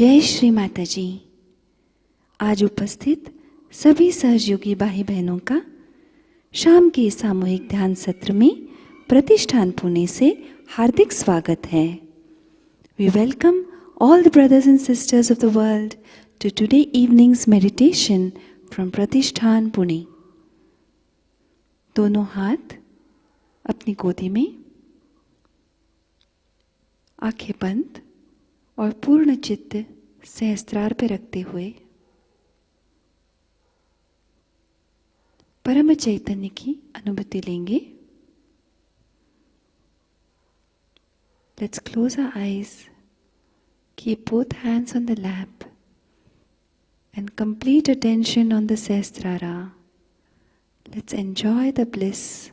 जय श्री माताजी। आज उपस्थित सभी सहजयोगी भाई बहनों का शाम के सामूहिक ध्यान सत्र में प्रतिष्ठान पुणे से हार्दिक स्वागत है। We welcome all the brothers and sisters of the world to today evening's meditation from Pratishthan Pune. दोनों हाथ अपनी गोदी में, आंखें बंद और पूर्ण चित्त सहस्त्रार पे रखते हुए परम चैतन्य की अनुभूति लेंगे। Let's close our eyes, keep both hands on the lap and complete attention on the Sahasrara. Let's enjoy the bliss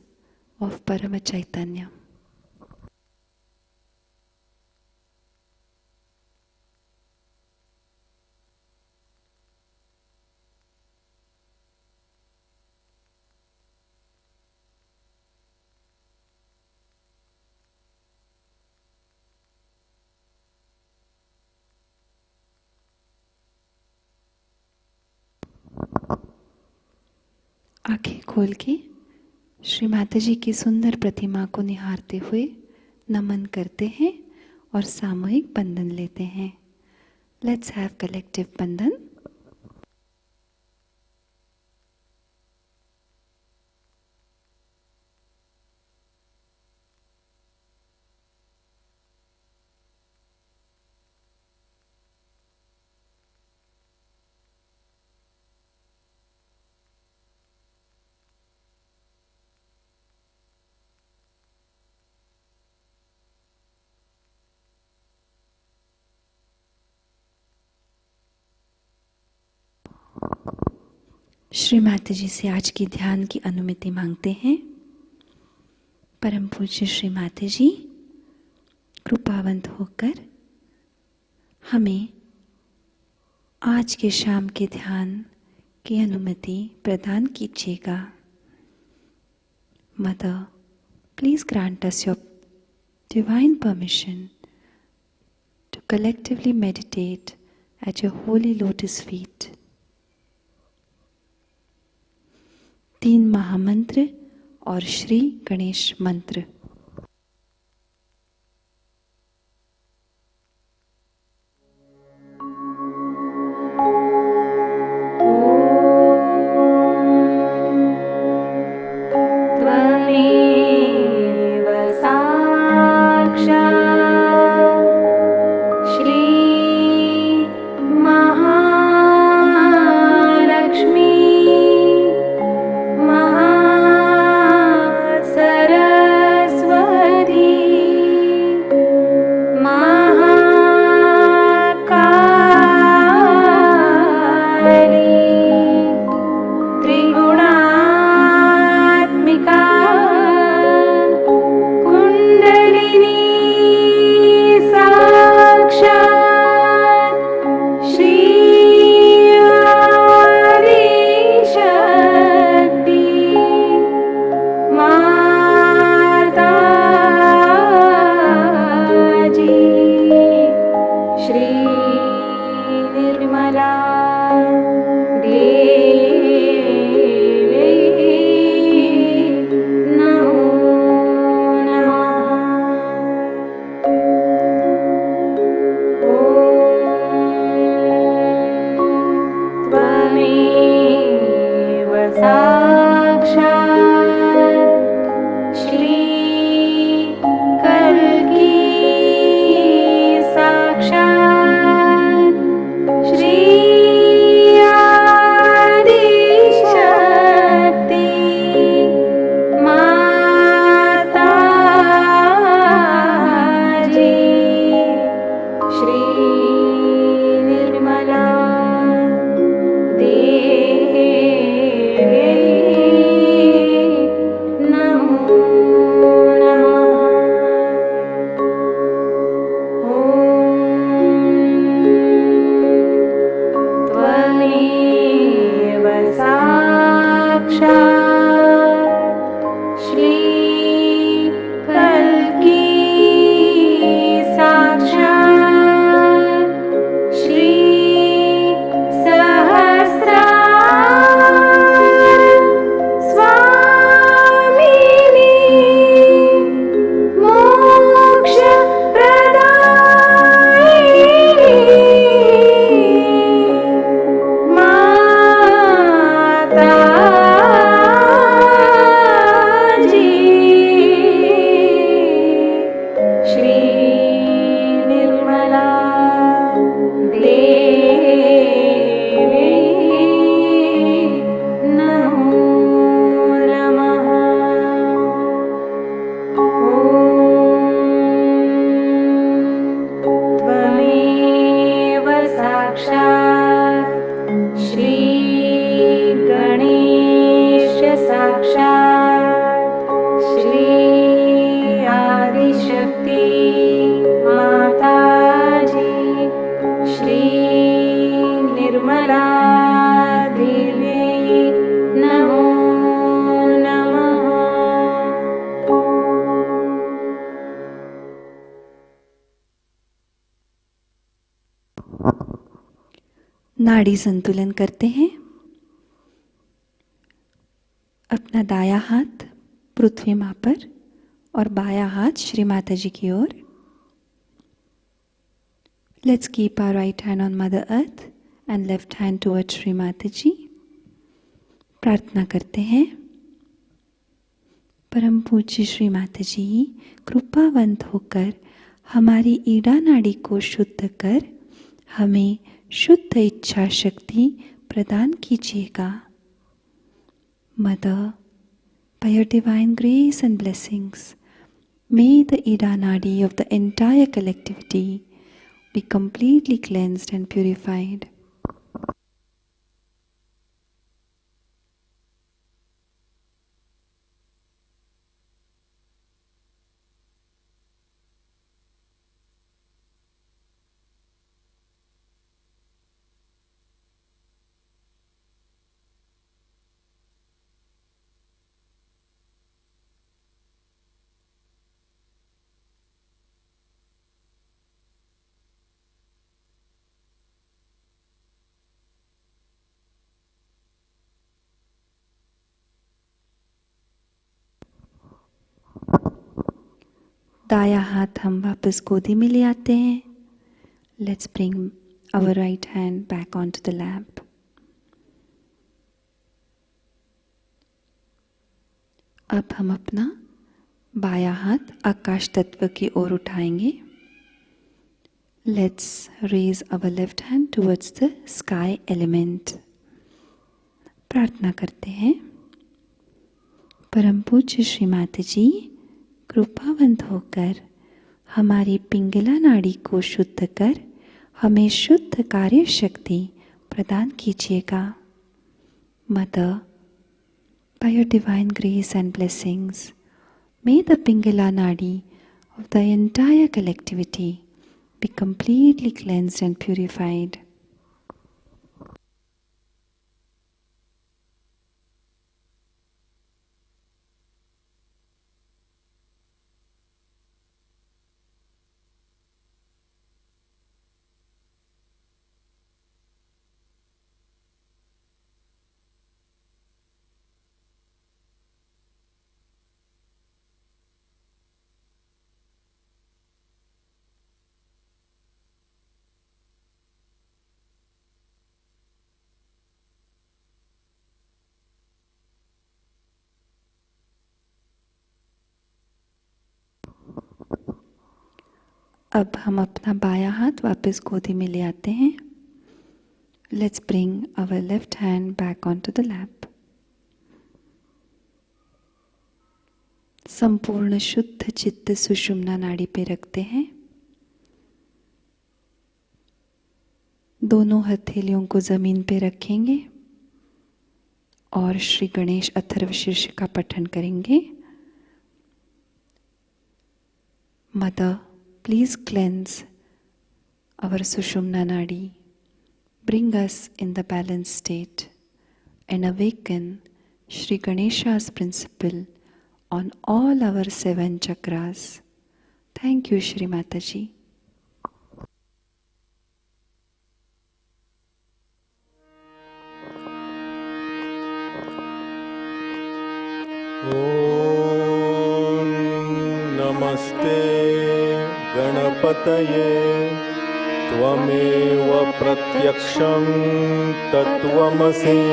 of Parama Chaitanya. आंखें खोल के श्री माताजी की सुंदर प्रतिमा को निहारते हुए नमन करते हैं और सामूहिक बंधन लेते हैं। लेट्स हैव कलेक्टिव बंधन। श्री माताजी से आज की ध्यान की अनुमति मांगते हैं। परम पूज्य श्री माताजी कृपावंत होकर हमें आज के शाम के ध्यान की अनुमति प्रदान कीजिएगा। Mother, please grant us your divine permission to collectively meditate at your holy lotus feet. 3 महामंत्र और श्री गणेश मंत्र। श्री आराधिने नमो नमः। नाड़ी संतुलन करते हैं। अपना दायां हाथ पृथ्वी माँ पर और बायां हाथ श्री माताजी की ओर। Let's keep our right hand on Mother Earth and left hand towards Shri Mataji. प्रार्थना करते हैं। परम पूज्य श्री माताजी, कृपावंत होकर हमारी ईड़ा नाड़ी को शुद्ध कर हमें शुद्ध इच्छा शक्ति प्रदान कीजिएगा। Mother, by your divine grace and blessings, may the ida nadi of the entire collectivity be completely cleansed and purified. दाया हाथ हम वापस गोदी में ले आते हैं। Let's bring our right hand back onto the lap. अब हम अपना बायां हाथ आकाश तत्व की ओर उठाएंगे। Let's raise our left hand towards the sky element. प्रार्थना करते हैं। परम पूज्य श्री माताजी, कृपावंत होकर हमारी पिंगला नाड़ी को शुद्ध कर हमें शुद्ध कार्य शक्ति प्रदान कीजिएगा। Mother, by your divine grace and blessings, may the pingala nadi of the entire collectivity be completely cleansed and purified. अब हम अपना बायां हाथ वापस गोदी में ले आते हैं। Let's bring our left hand back onto the lap. संपूर्ण शुद्ध चित्त सुषुम्ना नाड़ी पे रखते हैं। दोनों हथेलियों को जमीन पे रखेंगे और श्री गणेश अथर्व शीर्ष का पठन करेंगे। Mother, please cleanse our Sushumna Nadi, bring us in the balanced state, and awaken Shri Ganesha's principle on all our 7 chakras. Thank you, Shri Mataji. Om Namaste Ganapataye Tvameva Pratyaksham Tattvamasi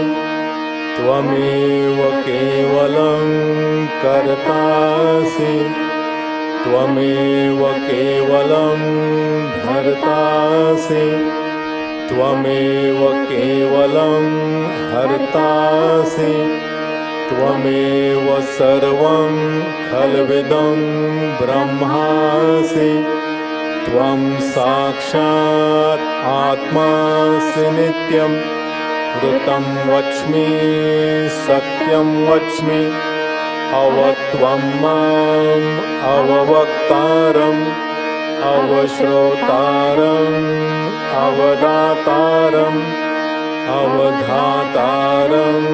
Tvameva Kevalam Kartasi Tvameva Kevalam Dhartasi Tvameva Kevalam Hartasi त्वमेव सर्वं खल्विदं ब्रह्मासि त्वं साक्षात् आत्मासि नित्यं ऋतं वच्मि सत्यं वच्मि अवत्वं माम् अववक्तारम् अवश्रोतारम् अवदातारम् अवधातारम्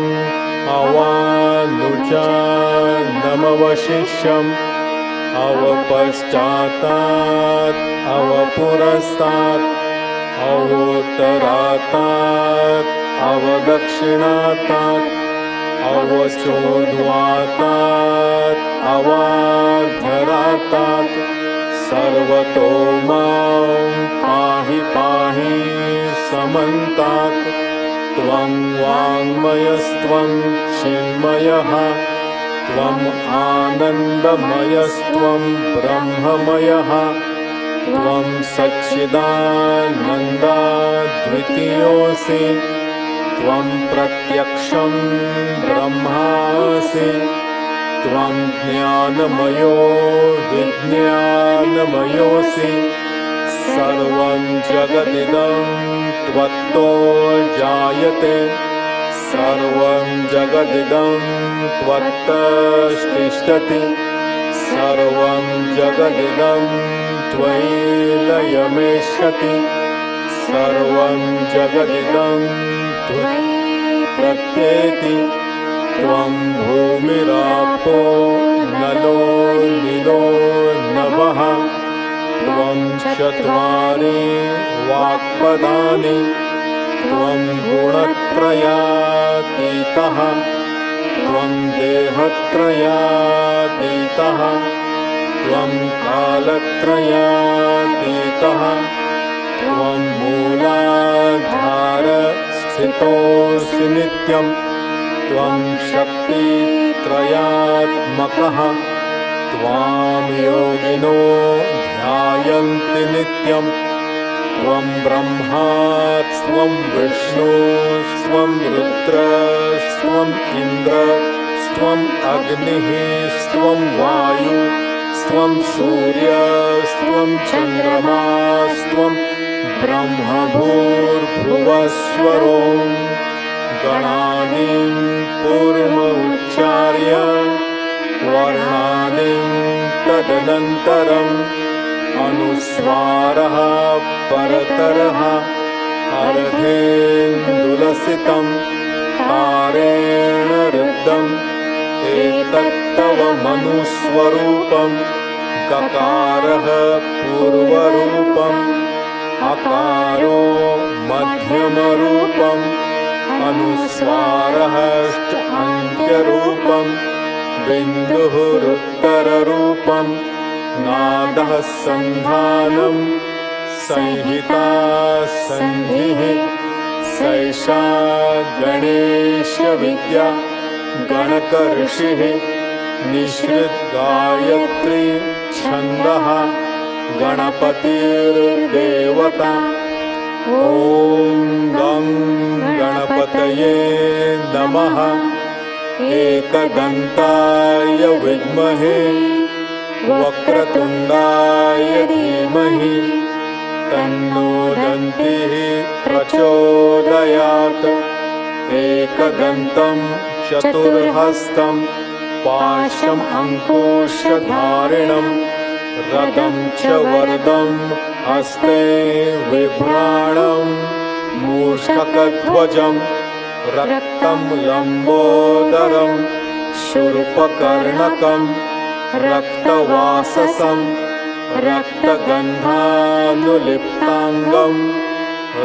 अवानुजानमवशिष्यम् अवपश्चातात् अवपुरस्तात् अवोत्तरातात् अवदक्षिणातात् अवचोद्वातात् अवाधरातात् सर्वतो मां पाहि पाहि समन्तात् त्वं वाङ्मयस्त्वं चिन्मयः त्वम् आनन्दमयस्त्वं ब्रह्ममयः त्वं सच्चिदानन्दाद्वितीयोऽसि त्वं प्रत्यक्षं ब्रह्मासि त्वं ज्ञानमयो विज्ञानमयोऽसि सर्वं जगदिदं त्वत्तो जायते सर्वं जगदिदं त्वत्तस्तिष्ठति सर्वं जगदिदं त्वयि लयमेष्यति सर्वं जगदिदं त्वयि प्रत्येति त्वं भूमिरापो नलो नीलो नभः त्वं चत्वारि वाक्पदानि त्वं गुणत्रयातीतः त्वं देहत्रयातीतः त्वं कालत्रयातीतः त्वं मूलाधारस्थितोऽसि नित्यं त्वं शक्तित्रयात्मकः त्वां योगिनो ध्यायन्ति नित्यं त्वं ब्रह्मास्त्वं विष्णुस्त्वं रुद्रस्त्वम् इन्द्रस्त्वम् अग्निः स्त्वं वायुस्त्वं सूर्यस्त्वं चन्द्रमास्त्वं ब्रह्मभूर्भुवस्वरो गणानां पूर्वमुच्चार्य वर्णानां तदनन्तरम् अनुस्वारः परतरः अर्धेन्दुलसितं तारेण रुद्धम् एतत्तव मनुस्वरूपं ककारः पूर्वरूपम् अकारो मध्यमरूपम् अनुस्वारः अन्त्यरूपम् बिन्दुः उत्तररूपम् नादः सन्धानम् संहिता सन्धिः सैषा गणेशविद्या गणकऋषिः निःसृतगायत्री छन्दः गणपतिर्देवता ॐ गं गणपतये नमः एकदन्ताय विद्महे वक्रतुण्डाय धीमहि तन्नो दन्तिः प्रचोदयात् एकदन्तं चतुर्हस्तं पाशम् अंकुशधारिणं रथं च वरदं हस्ते बिभ्राणं मूषकध्वजं रक्तं लम्बोदरं शूर्पकर्णकं रक्तवाससं रक्तगन्धानुलिप्ताङ्गं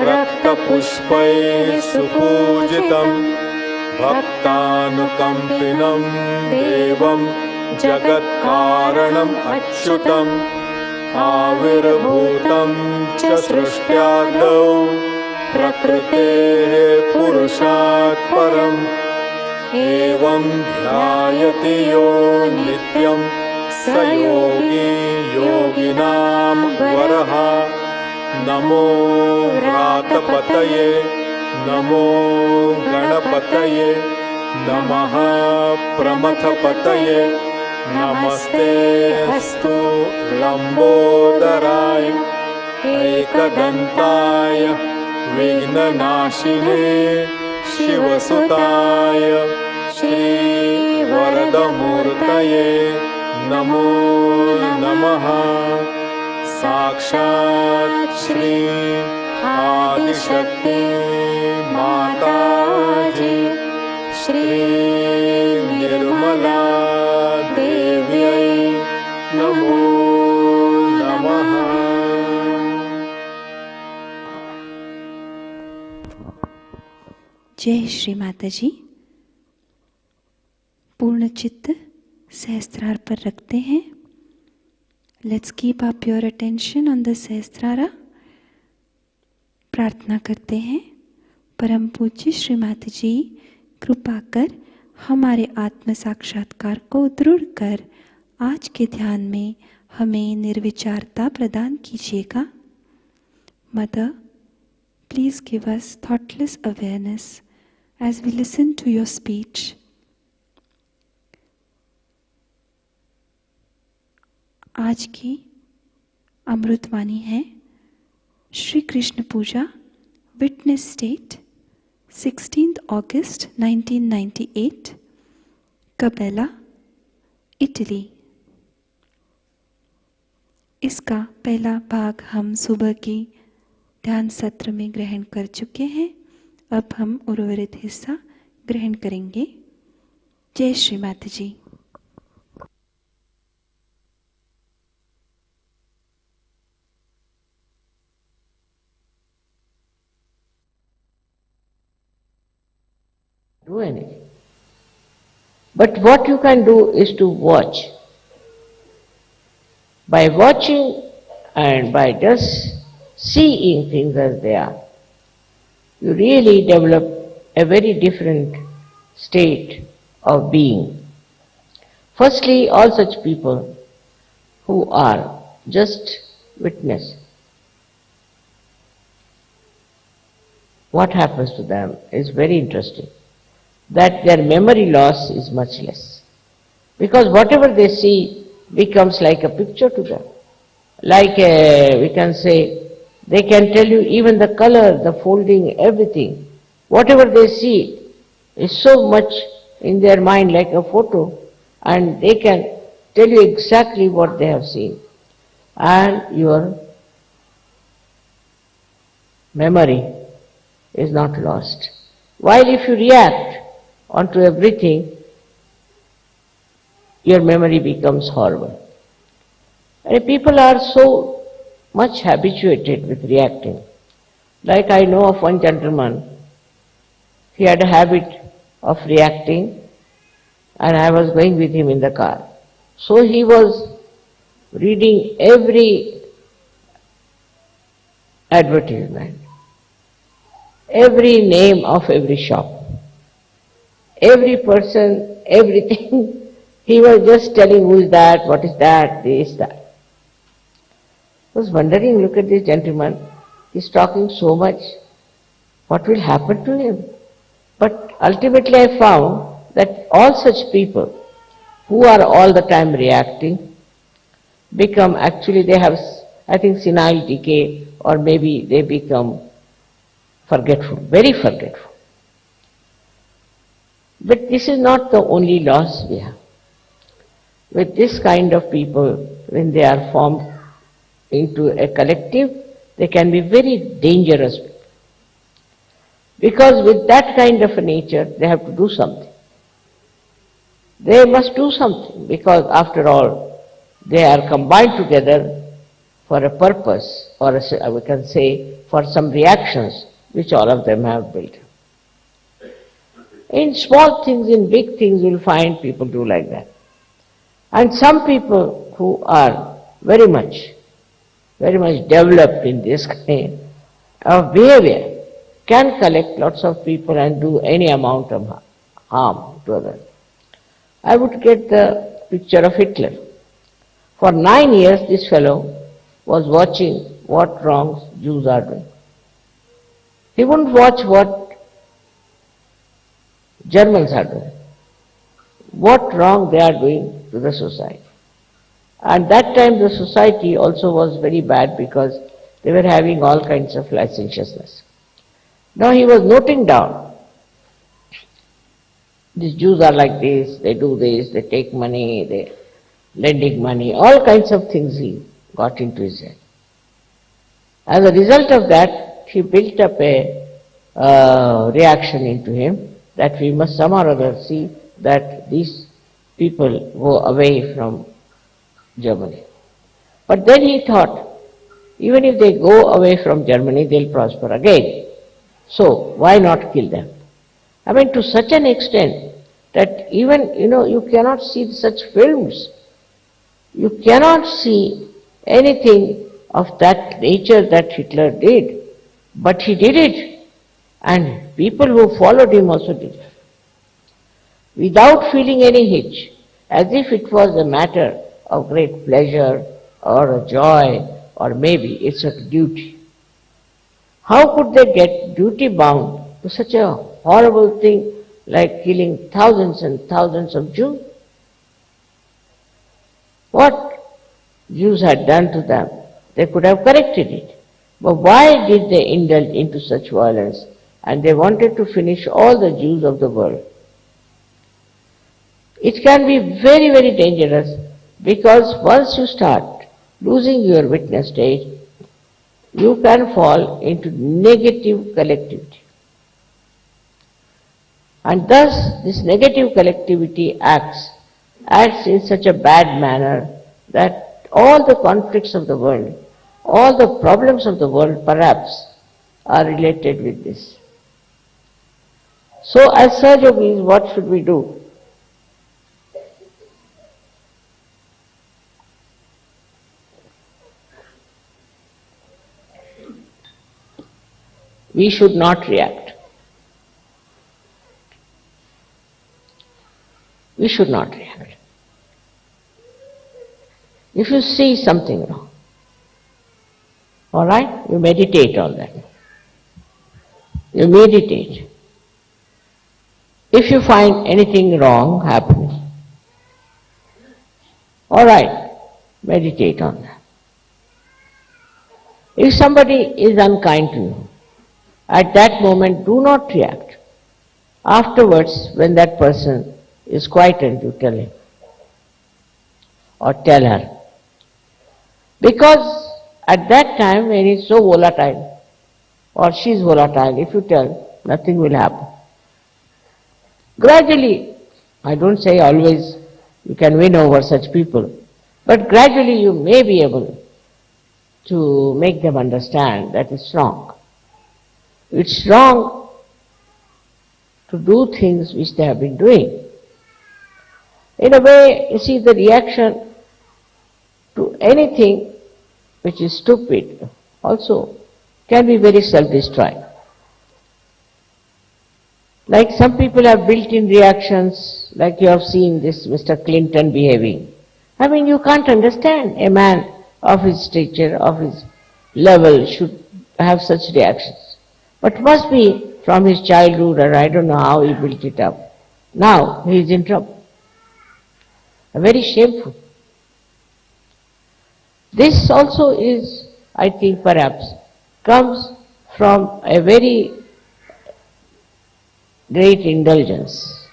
रक्तपुष्पैः सुपूजितं भक्तानुकम्पिनं देवं जगत्कारणम् अच्युतम् आविर्भूतं च सृष्ट्यादौ प्रकृतेः पुरुषात् परम् एवं ध्यायति यो नित्यं स योगी योगिनां वरः नमो व्रातपतये नमो गणपतये नमः प्रमथपतये नमस्ते अस्तु लम्बोदराय एकदन्ताय विघ्ननाशिने शिवसुताय श्रीवरदमूर्तये नमो नमः। साक्षात् श्री आदिशक्ति माता श्री निर्मला देव्यै नमो नमः। जय श्री माताजी। पूर्ण चित्त सहस्त्रार पर रखते हैं। Let's keep up your attention on the Sahasrara. प्रार्थना करते हैं, परम पूज्य श्री माताजी कृपा कर हमारे आत्म साक्षात्कार को दृढ़ कर आज के ध्यान में हमें निर्विचारता प्रदान कीजिएगा। Mother, please give us thoughtless awareness as we listen to your speech. आज की अमृतवाणी है श्री कृष्ण पूजा विटनेस डेट 16 अगस्त 1998, कबेला, इटली। इसका पहला भाग हम सुबह की ध्यान सत्र में ग्रहण कर चुके हैं। अब हम उर्वरित हिस्सा ग्रहण करेंगे। जय श्री माताजी। Do anything. But what you can do is to watch. By watching and by just seeing things as they are, you really develop a very different state of being. Firstly, all such people who are just witness, what happens to them is very interesting. That their memory loss is much less. Because whatever they see becomes like a picture to them. Like we can say, they can tell you even the color, the folding, everything. Whatever they see is so much in their mind like a photo, and they can tell you exactly what they have seen. And your memory is not lost. While if you react onto everything, your memory becomes horrible. And people are so much habituated with reacting. Like I know of one gentleman, he had a habit of reacting, and I was going with him in the car. So he was reading every advertisement, every name of every shop, every person, everything. He was just telling who is that, what is that, this, that. I was wondering, look at this gentleman, he's talking so much, what will happen to him? But ultimately I found that all such people who are all the time reacting become, actually they have, I think, senile decay, or maybe they become forgetful, very forgetful. But this is not the only loss we have. With this kind of people, when they are formed into a collective, they can be very dangerous people. Because with that kind of a nature, they have to do something. They must do something, because after all, they are combined together for a purpose, or we can say for some reactions which all of them have built. In small things, in big things, you'll find people do like that. And some people who are very much developed in this kind of behavior can collect lots of people and do any amount of harm to others. I would get the picture of Hitler. For 9 years this fellow was watching what wrongs Jews are doing. He wouldn't watch what Germans are doing, what wrong they are doing to the society. And that time the society also was very bad, because they were having all kinds of licentiousness. Now he was noting down, these Jews are like this, they do this, they take money, they lending money, all kinds of things he got into his head. As a result of that, he built up a reaction into him, that we must somehow or other see that these people go away from Germany. But then he thought, even if they go away from Germany, they'll prosper again. So why not kill them? I mean, to such an extent that even, you cannot see such films. You cannot see anything of that nature that Hitler did. But he did it. And people who followed him also did it. Without feeling any hitch, as if it was a matter of great pleasure or a joy, or maybe it's a duty. How could they get duty bound to such a horrible thing like killing thousands and thousands of Jews? What Jews had done to them, they could have corrected it. But why did they indulge into such violence? And they wanted to finish all the Jews of the world. It can be very, very dangerous, because once you start losing your witness stage, you can fall into negative collectivity. And thus this negative collectivity acts in such a bad manner that all the conflicts of the world, all the problems of the world perhaps are related with this. So as Sahajayogis, what should we do? We should not react. We should not react. If you see something wrong, all right, you meditate on that. You meditate. If you find anything wrong happening, all right, meditate on that. If somebody is unkind to you, at that moment do not react. Afterwards, when that person is quieted, you tell him or tell her. Because at that time when he's so volatile or she's volatile, if you tell, nothing will happen. Gradually, I don't say always you can win over such people, but gradually you may be able to make them understand that it's wrong. It's wrong to do things which they have been doing. In a way, you see, the reaction to anything which is stupid also can be very self-destroying. Like some people have built-in reactions, like you have seen this Mr. Clinton behaving. I mean, you can't understand a man of his stature, of his level should have such reactions. But must be from his childhood, or I don't know how he built it up. Now he is in trouble. Very shameful. This also is, I think perhaps, comes from a very great indulgence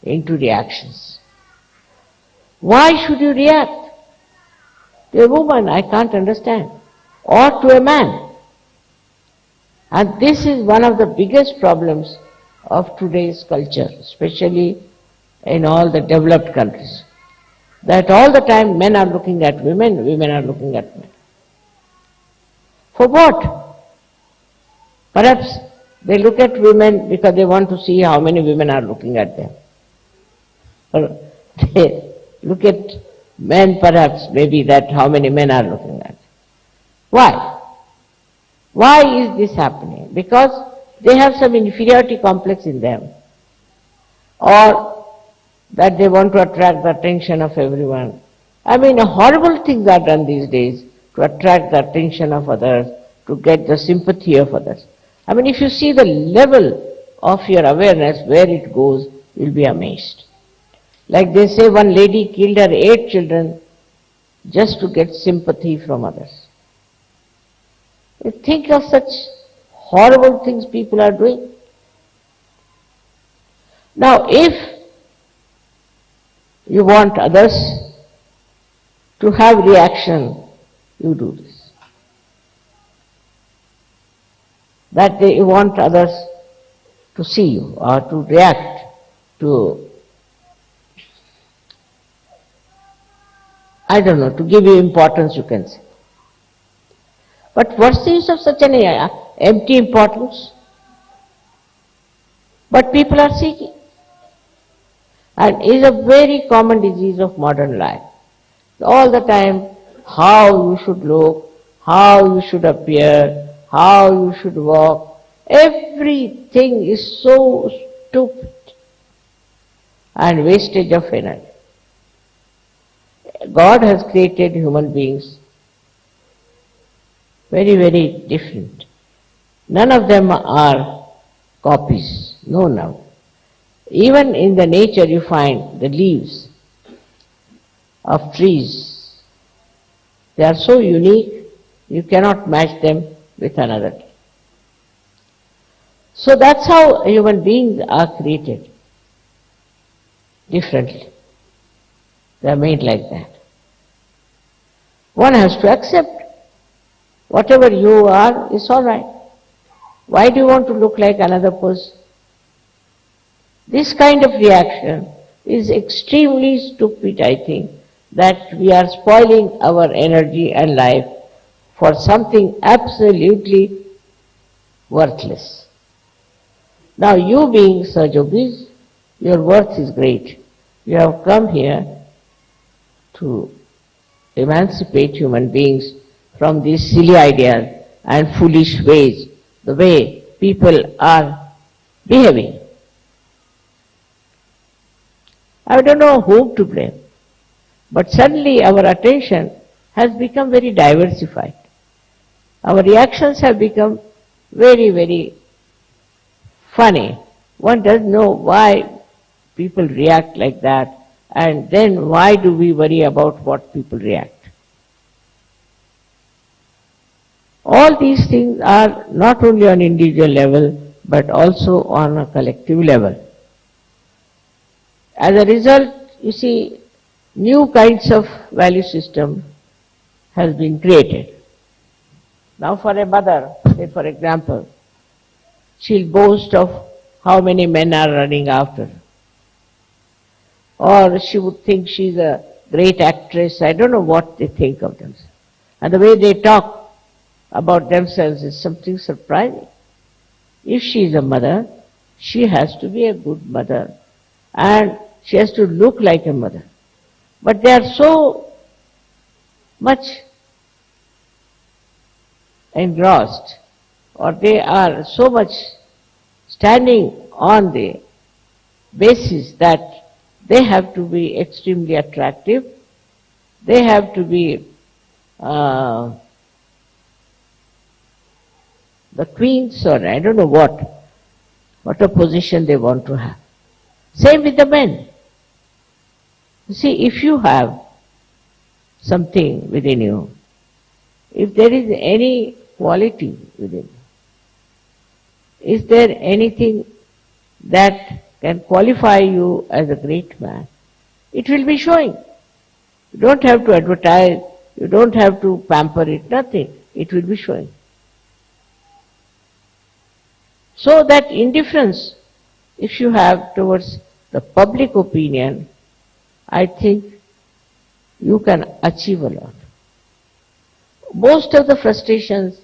into reactions. Why should you react? To a woman, I can't understand. Or to a man. And this is one of the biggest problems of today's culture, especially in all the developed countries. That all the time men are looking at women, women are looking at men. For what? Perhaps they look at women because they want to see how many women are looking at them. Or they look at men perhaps, maybe that how many men are looking at them. Why? Why is this happening? Because they have some inferiority complex in them, or that they want to attract the attention of everyone. I mean, horrible things are done these days to attract the attention of others, to get the sympathy of others. I mean, if you see the level of your awareness, where it goes, you'll be amazed. Like they say, one lady killed her 8 children just to get sympathy from others. You think of such horrible things people are doing. Now, if you want others to have reaction, you do this. That you want others to see you or to react to, I don't know, to give you importance, you can say. But what's the use of such an empty importance? But people are seeking. And it is a very common disease of modern life. All the time, how you should look, how you should appear, how you should walk, everything is so stupid and wastage of energy. God has created human beings very, very different. None of them are copies, no. Even in the nature you find the leaves of trees. They are so unique, you cannot match them with another tree. So that's how human beings are created, differently. They are made like that. One has to accept whatever you are is all right. Why do you want to look like another person? This kind of reaction is extremely stupid, I think, that we are spoiling our energy and life for something absolutely worthless. Now you being Sahajogis, your worth is great. You have come here to emancipate human beings from these silly ideas and foolish ways, the way people are behaving. I don't know whom to blame, but suddenly our attention has become very diversified. Our reactions have become very, very funny. One doesn't know why people react like that, and then why do we worry about what people react? All these things are not only on individual level, but also on a collective level. As a result, you see, new kinds of value system has been created. Now for a mother, say for example, she'll boast of how many men are running after her. Or she would think she's a great actress. I don't know what they think of themselves. And the way they talk about themselves is something surprising. If she is a mother, she has to be a good mother and she has to look like a mother. But they are so much engrossed, or they are so much standing on the basis that they have to be extremely attractive, they have to be the queens, or I don't know what a position they want to have. Same with the men. You see, if you have something within you, if there is any quality within you, is there anything that can qualify you as a great man, it will be showing. You don't have to advertise, you don't have to pamper it, nothing. It will be showing. So that indifference, if you have towards the public opinion, I think you can achieve a lot. Most of the frustrations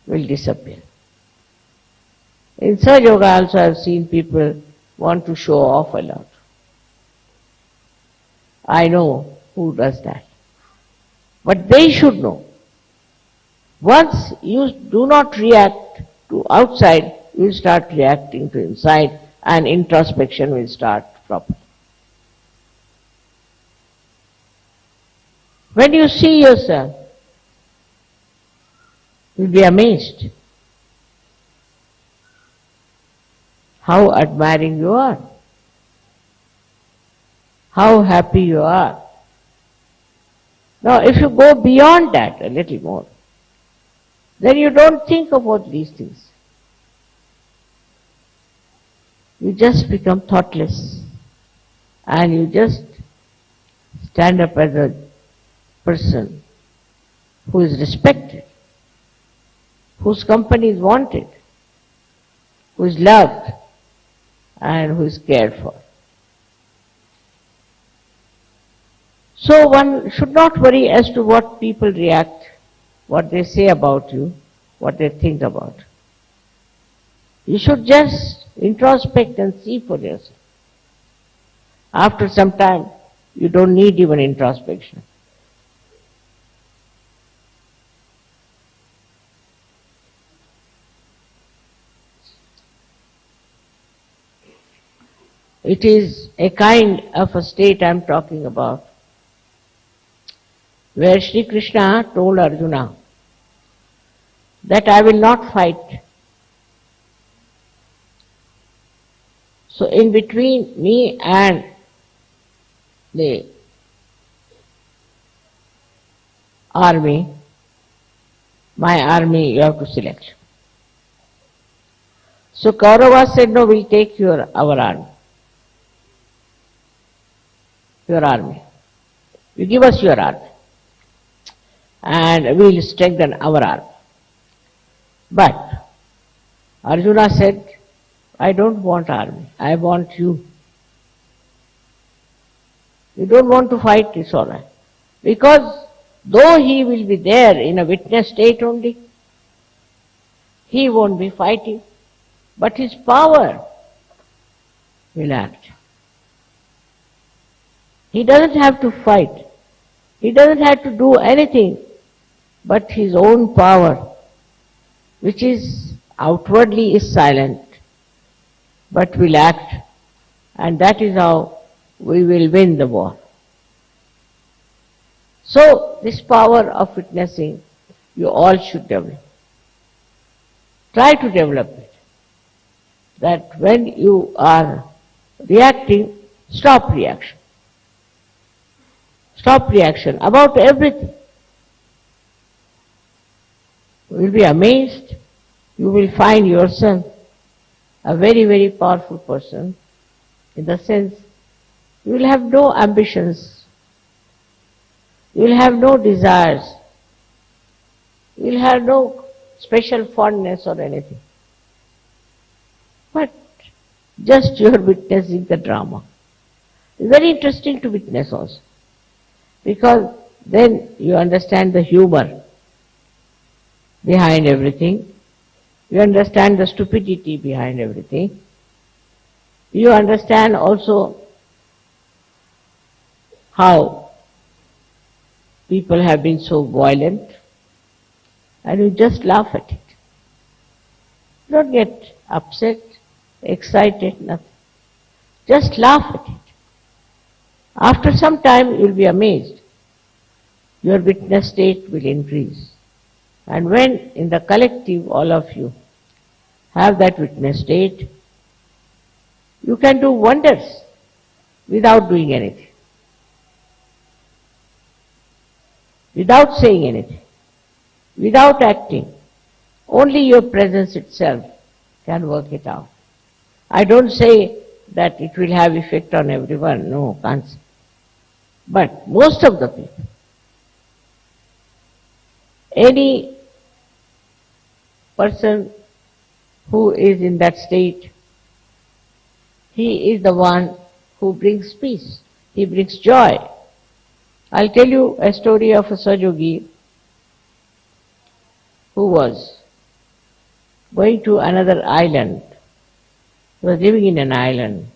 will disappear. In Sahajayoga also I have seen people want to show off a lot. I know who does that. But they should know. Once you do not react to outside, you will start reacting to inside, and introspection will start properly. When you see yourself, you'll be amazed how admiring you are, how happy you are. Now if you go beyond that a little more, then you don't think about these things. You just become thoughtless and you just stand up as a person who is respected, whose company is wanted, who is loved. and who is cared for. So one should not worry as to what people react, what they say about you, what they think about. You should just introspect and see for yourself. After some time, you don't need even introspection. It is a kind of a state I am talking about, where Shri Krishna told Arjuna that I will not fight. So in between me and the army, my army you have to select. So Kauravas said, no, we'll take our army. Your army. You give us your army. And we'll strengthen our army. But Arjuna said, I don't want army. I want you. You don't want to fight, it's all right. Because though he will be there in a witness state only, he won't be fighting, but his power will act. He doesn't have to fight. He doesn't have to do anything but his own power, which is outwardly is silent, but will act, and that is how we will win the war. So this power of witnessing, you all should develop. Try to develop it. That when you are reacting, stop reaction. Stop reaction about everything. You will be amazed. You will find yourself a very, very powerful person, in the sense you will have no ambitions. You will have no desires. You will have no special fondness or anything. But just you are witnessing the drama. It's very interesting to witness also, because then you understand the humor behind everything. You understand the stupidity behind everything. You understand also how people have been so violent, and you just laugh at it. Don't get upset, excited, nothing. Just laugh at it. After some time you will be amazed. Your witness state will increase. And when in the collective all of you have that witness state, you can do wonders without doing anything, without saying anything, without acting. Only your presence itself can work it out. I don't say that it will have effect on everyone, no, can't say. But most of the people, any person who is in that state, he is the one who brings peace, he brings joy. I'll tell you a story of a Sahajayogi who was going to another island. He was living in an island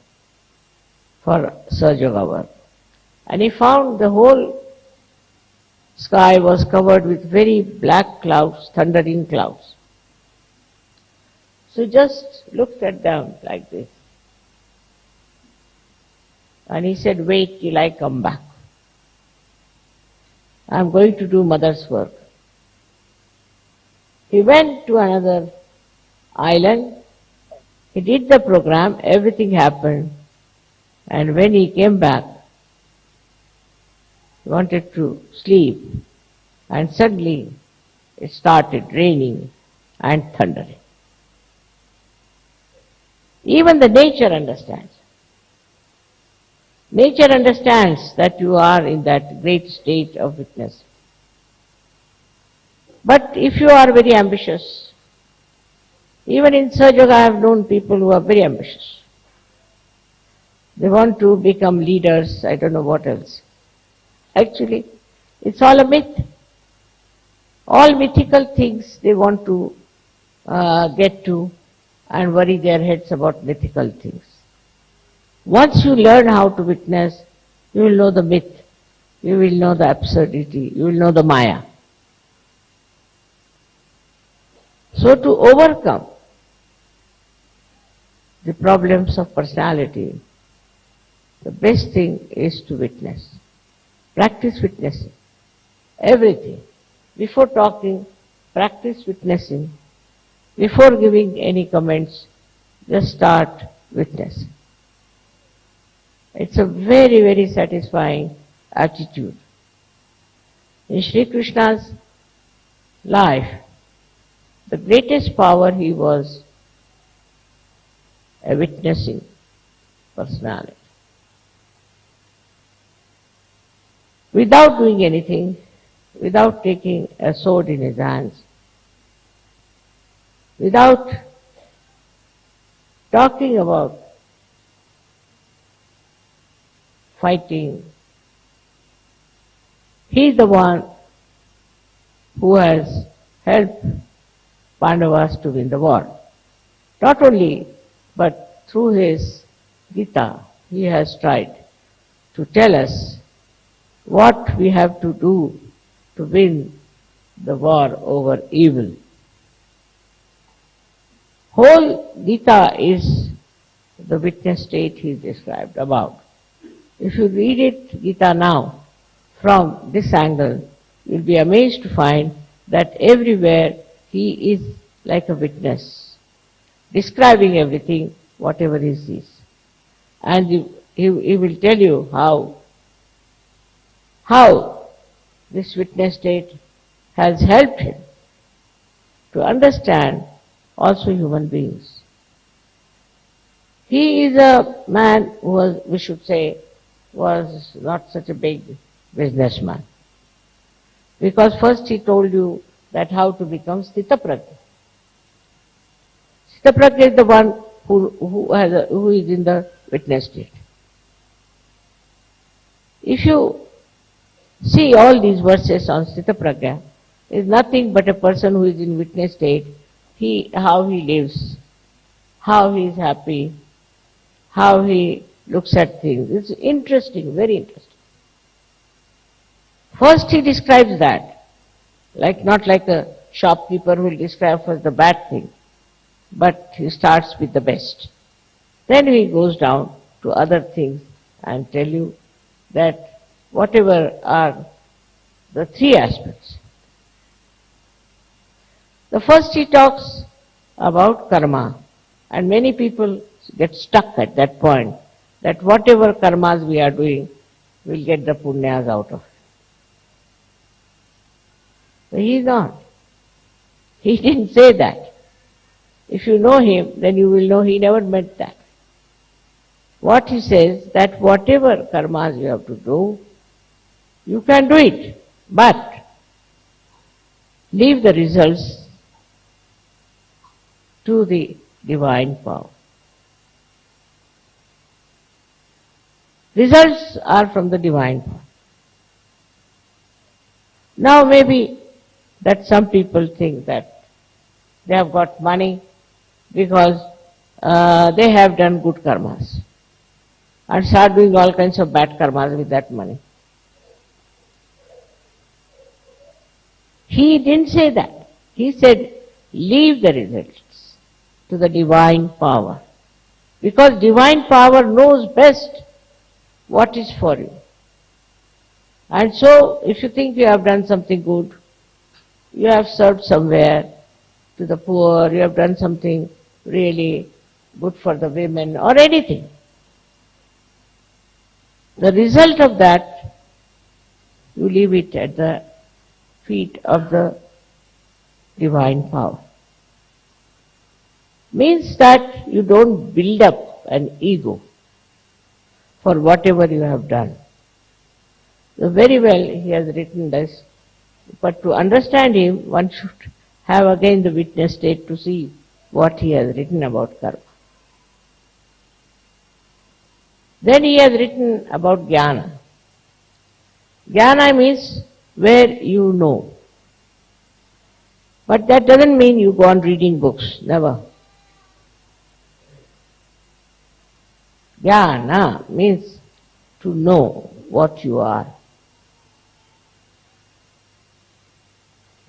for Sahajayoga work. And he found the whole sky was covered with very black clouds, thundering clouds. So he just looked at them like this. And he said, wait till I come back. I'm going to do mother's work. He went to another island. He did the program, everything happened. And when he came back, he wanted to sleep. And suddenly it started raining and thundering. Even the nature understands. Nature understands that you are in that great state of witness. But if you are very ambitious, even in Sahajayoga I have known people who are very ambitious. They want to become leaders, I don't know what else. Actually, it's all a myth. All mythical things they want to get to and worry their heads about mythical things. Once you learn how to witness, you will know the myth, you will know the absurdity, you will know the Maya. So to overcome the problems of personality, the best thing is to witness. Practice witnessing. Everything. Before talking, practice witnessing. Before giving any comments, just start witnessing. It's a very, very satisfying attitude. In Shri Krishna's life, the greatest power he was a witnessing personality. Without doing anything, without taking a sword in his hands, without talking about fighting, he is the one who has helped Pandavas to win the war. Not only, but through his Gita, he has tried to tell us what we have to do to win the war over evil. Whole Gita is the witness state he described about. If you read it, Gita now, from this angle, you'll be amazed to find that everywhere he is like a witness, describing everything, whatever he sees. And he will tell you how this witness state has helped him to understand also human beings. He is a man who was, we should say, was not such a big businessman. Because first he told you that how to become Sthitaprajna. Sthitaprajna is the one who is in the witness state. If you see all these verses on Sthitaprajna, is nothing but a person who is in witness state, how he lives, how he is happy, how he looks at things. It's interesting, very interesting. First he describes that, not like a shopkeeper who will describe first the bad thing, but he starts with the best. Then he goes down to other things and tell you that whatever are the three aspects. The first he talks about karma, and many people get stuck at that point, that whatever karmas we are doing, we'll get the punyas out of it. But he is not. He didn't say that. If you know him, then you will know he never meant that. What he says, that whatever karmas you have to do, you can do it, but leave the results to the divine power. Results are from the divine power. Now maybe that some people think that they have got money because they have done good karmas and start doing all kinds of bad karmas with that money. He didn't say that. He said, leave the results to the divine power. Because divine power knows best what is for you. And so, if you think you have done something good, you have served somewhere to the poor, you have done something really good for the women or anything, the result of that, you leave it at the feet of the divine power. Means that you don't build up an ego for whatever you have done. So very well he has written this, but to understand him, one should have again the witness state to see what he has written about karma. Then he has written about jnana. Jnana means where you know. But that doesn't mean you go on reading books, never. Jnana means to know what you are.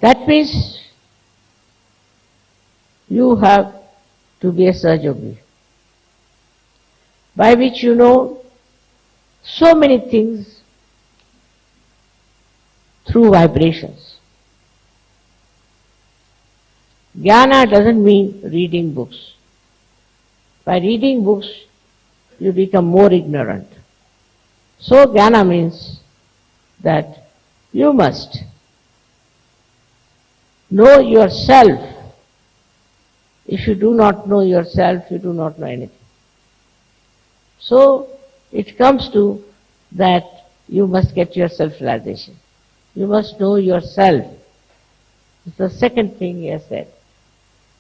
That means you have to be a Sahajayogi, by which you know so many things through vibrations. Jnana doesn't mean reading books. By reading books, you become more ignorant. So jnana means that you must know yourself. If you do not know yourself, you do not know anything. So it comes to that you must get your self-realization. You must know yourself. It's the second thing he has said.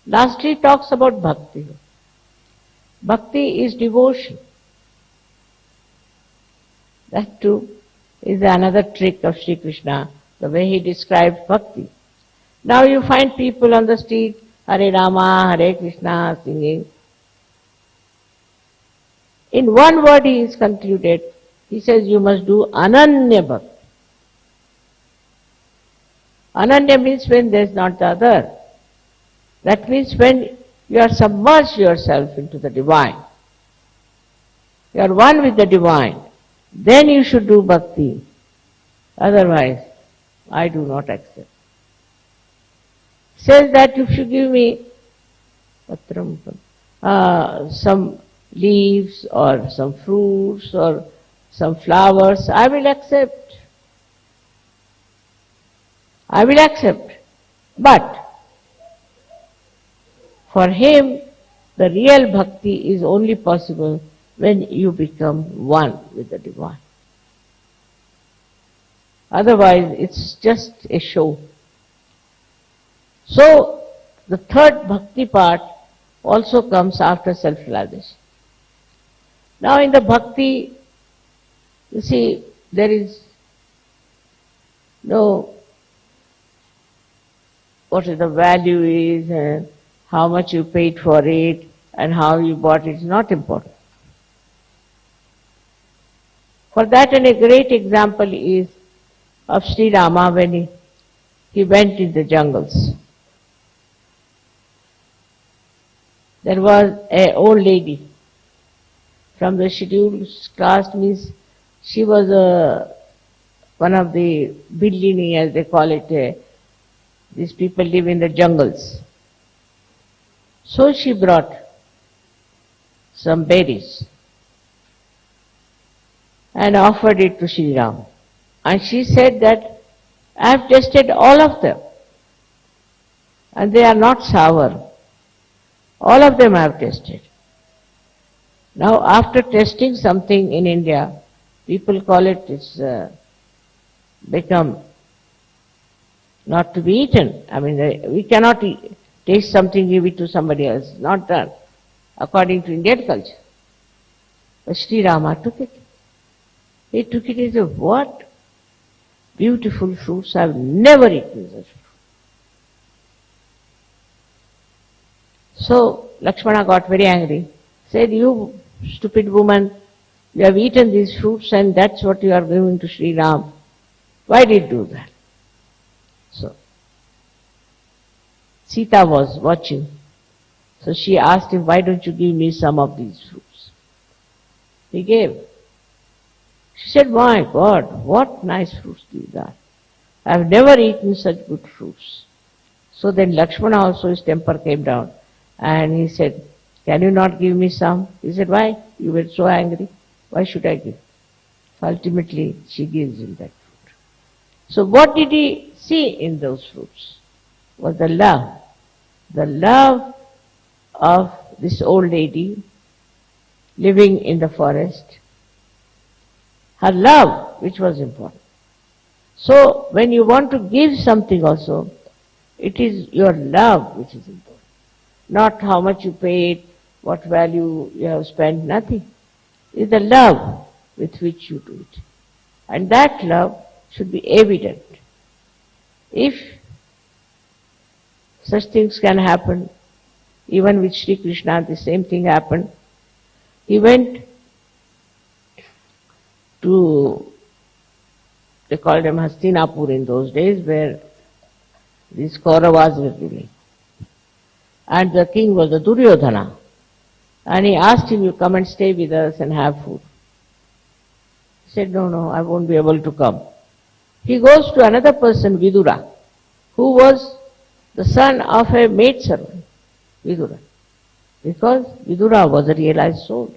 Lastly, he talks about bhakti. Bhakti is devotion. That too is another trick of Shri Krishna, the way he describes bhakti. Now you find people on the street, Hare Rama, Hare Krishna, singing. In one word he is concluded. He says you must do Ananya Bhakti. Ananya means when there is not the other. That means when you are submerged yourself into the divine. You are one with the divine. Then you should do bhakti. Otherwise, I do not accept. Says that if you give me some leaves or some fruits or some flowers, I will accept. I will accept. But for him, the real bhakti is only possible when you become one with the divine. Otherwise, it's just a show. So, the third bhakti part also comes after self-realization. Now in the bhakti, you see, there is no what the value is and how much you paid for it and how you bought it is not important. For that, and a great example is of Sri Rama when he went in the jungles. There was an old lady from the scheduled caste, means she was one of the Billini, as they call it. These people live in the jungles. So she brought some berries and offered it to Shri Ram. And she said that I have tasted all of them and they are not sour. All of them I have tasted. Now after tasting something in India, people call it's become not to be eaten. I mean, we cannot taste something, give it to somebody else. Not done, according to Indian culture. But Sri Rama took it. He took it as a what? Beautiful fruits. I have never eaten such fruit. So Lakshmana got very angry. Said, you stupid woman, you have eaten these fruits and that's what you are giving to Sri Ram. Why did you do that? So Sita was watching. So she asked him, why don't you give me some of these fruits? He gave. She said, my God, what nice fruits these are. I have never eaten such good fruits. So then Lakshmana also, his temper came down and he said, can you not give me some? He said, why? You were so angry. Why should I give? Ultimately, she gives him that fruit. So what did he see in those fruits? Was the love. The love of this old lady living in the forest. Her love, which was important. So when you want to give something also, it is your love which is important. Not how much you paid, what value you have spent, nothing. is the love with which you do it. And that love should be evident. If such things can happen, even with Shri Krishna the same thing happened. He went to, they called them Hastinapur in those days, where these Kauravas were ruling. And the king was the Duryodhana. And he asked him, you come and stay with us and have food. He said, no, I won't be able to come. He goes to another person, Vidura, who was the son of a maidservant, Vidura. Because Vidura was a realized soul.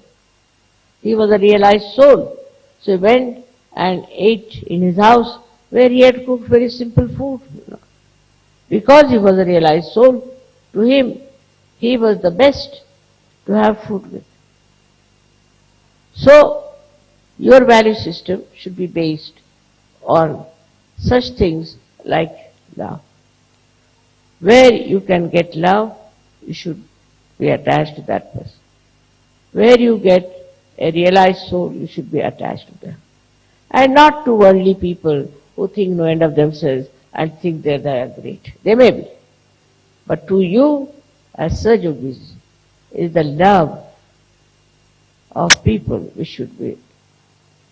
He was a realized soul. So he went and ate in his house where he had cooked very simple food. Because he was a realized soul, to him, he was the best to have food with. So, your value system should be based on such things like love. Where you can get love, you should be attached to that person. Where you get a realized soul, you should be attached to them. And not to worldly people who think no end of themselves and think they are great. They may be. But to you, as Sahajogis, is the love of people which should be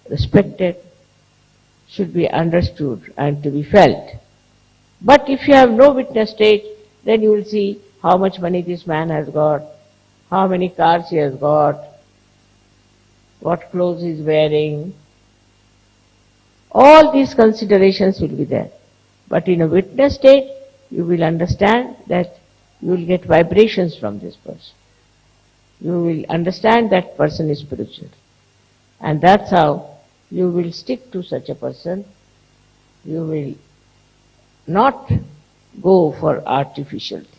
respected, should be understood and to be felt. But if you have no witness state, then you will see how much money this man has got, how many cars he has got, what clothes he is wearing. All these considerations will be there. But in a witness state, you will understand that you will get vibrations from this person. You will understand that person is spiritual. And that's how you will stick to such a person. You will not go for artificial things,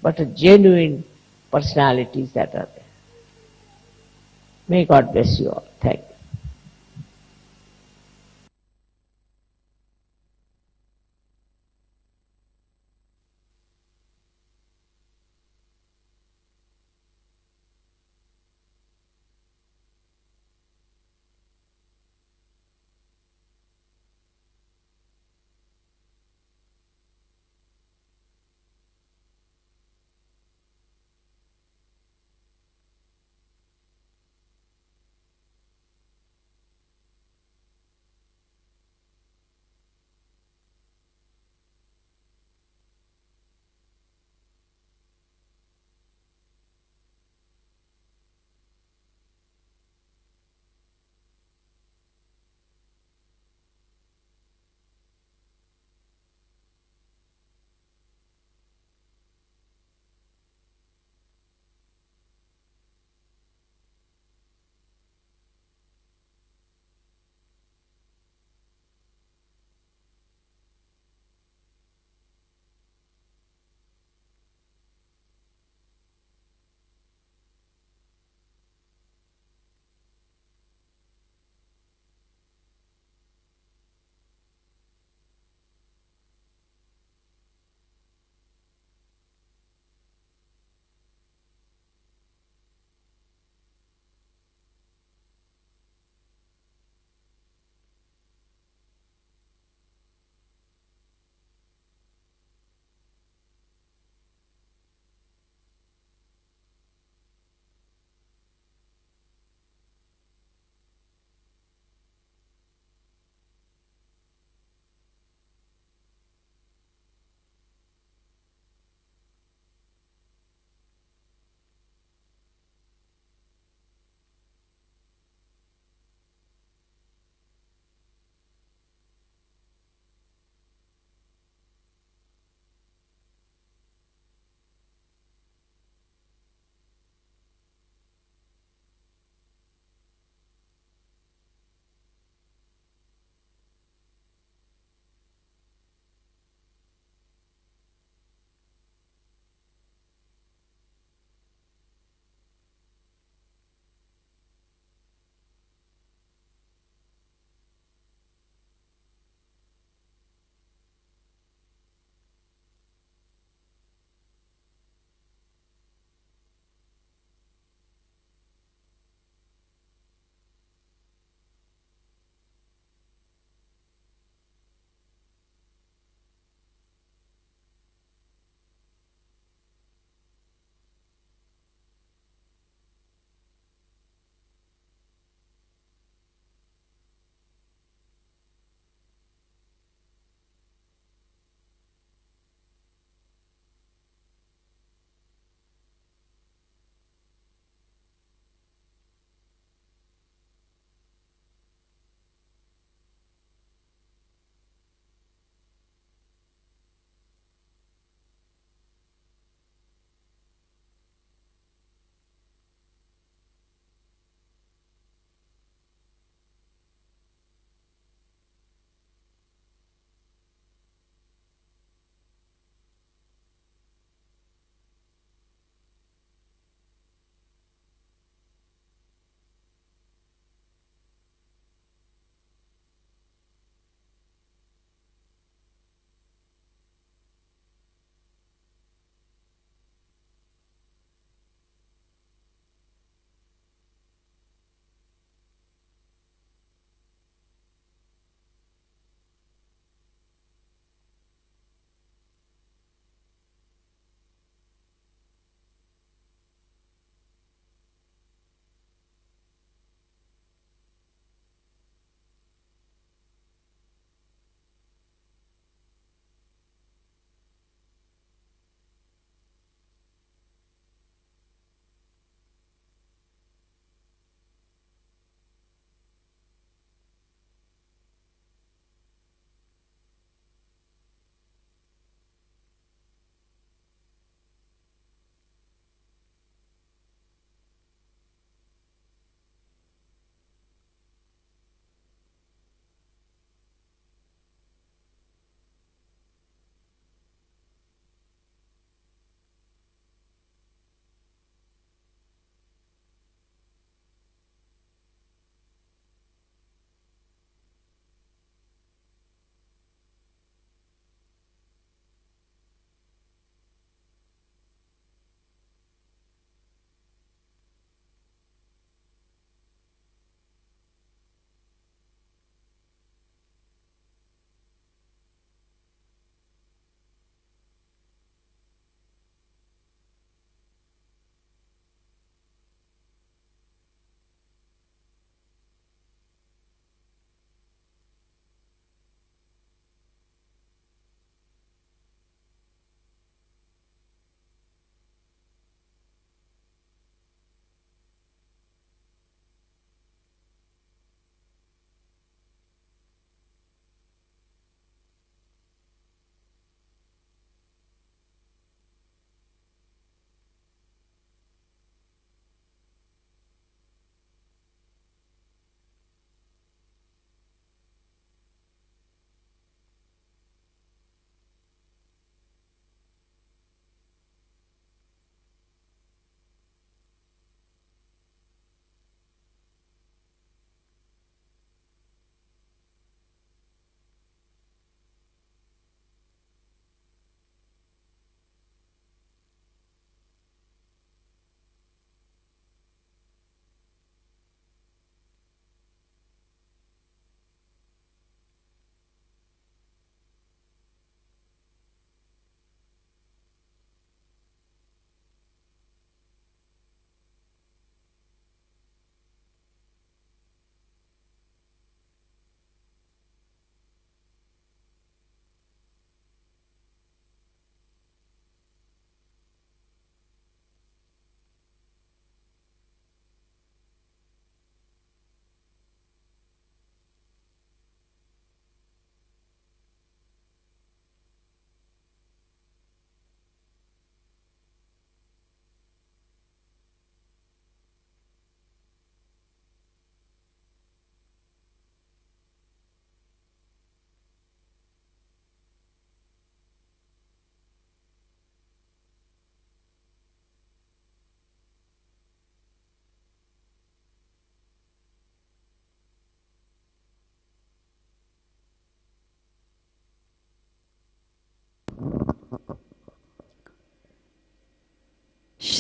but a genuine personalities that are there. May God bless you all. Thank you.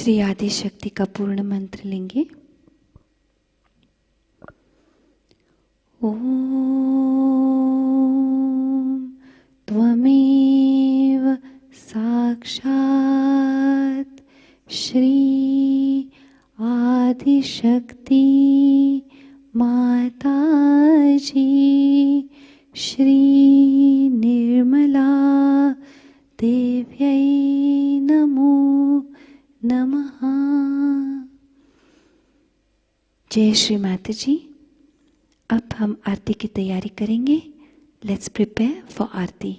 Shri आदि शक्ति का पूर्ण मंत्र लेंगे। ओम त्वमेव साक्षात् श्री आदि शक्ति माताजी श्री निर्मला देव्यै नमो नमः। जय श्री माताजी। अब हम आरती की तैयारी करेंगे। लेट्स प्रिपेयर फॉर आरती।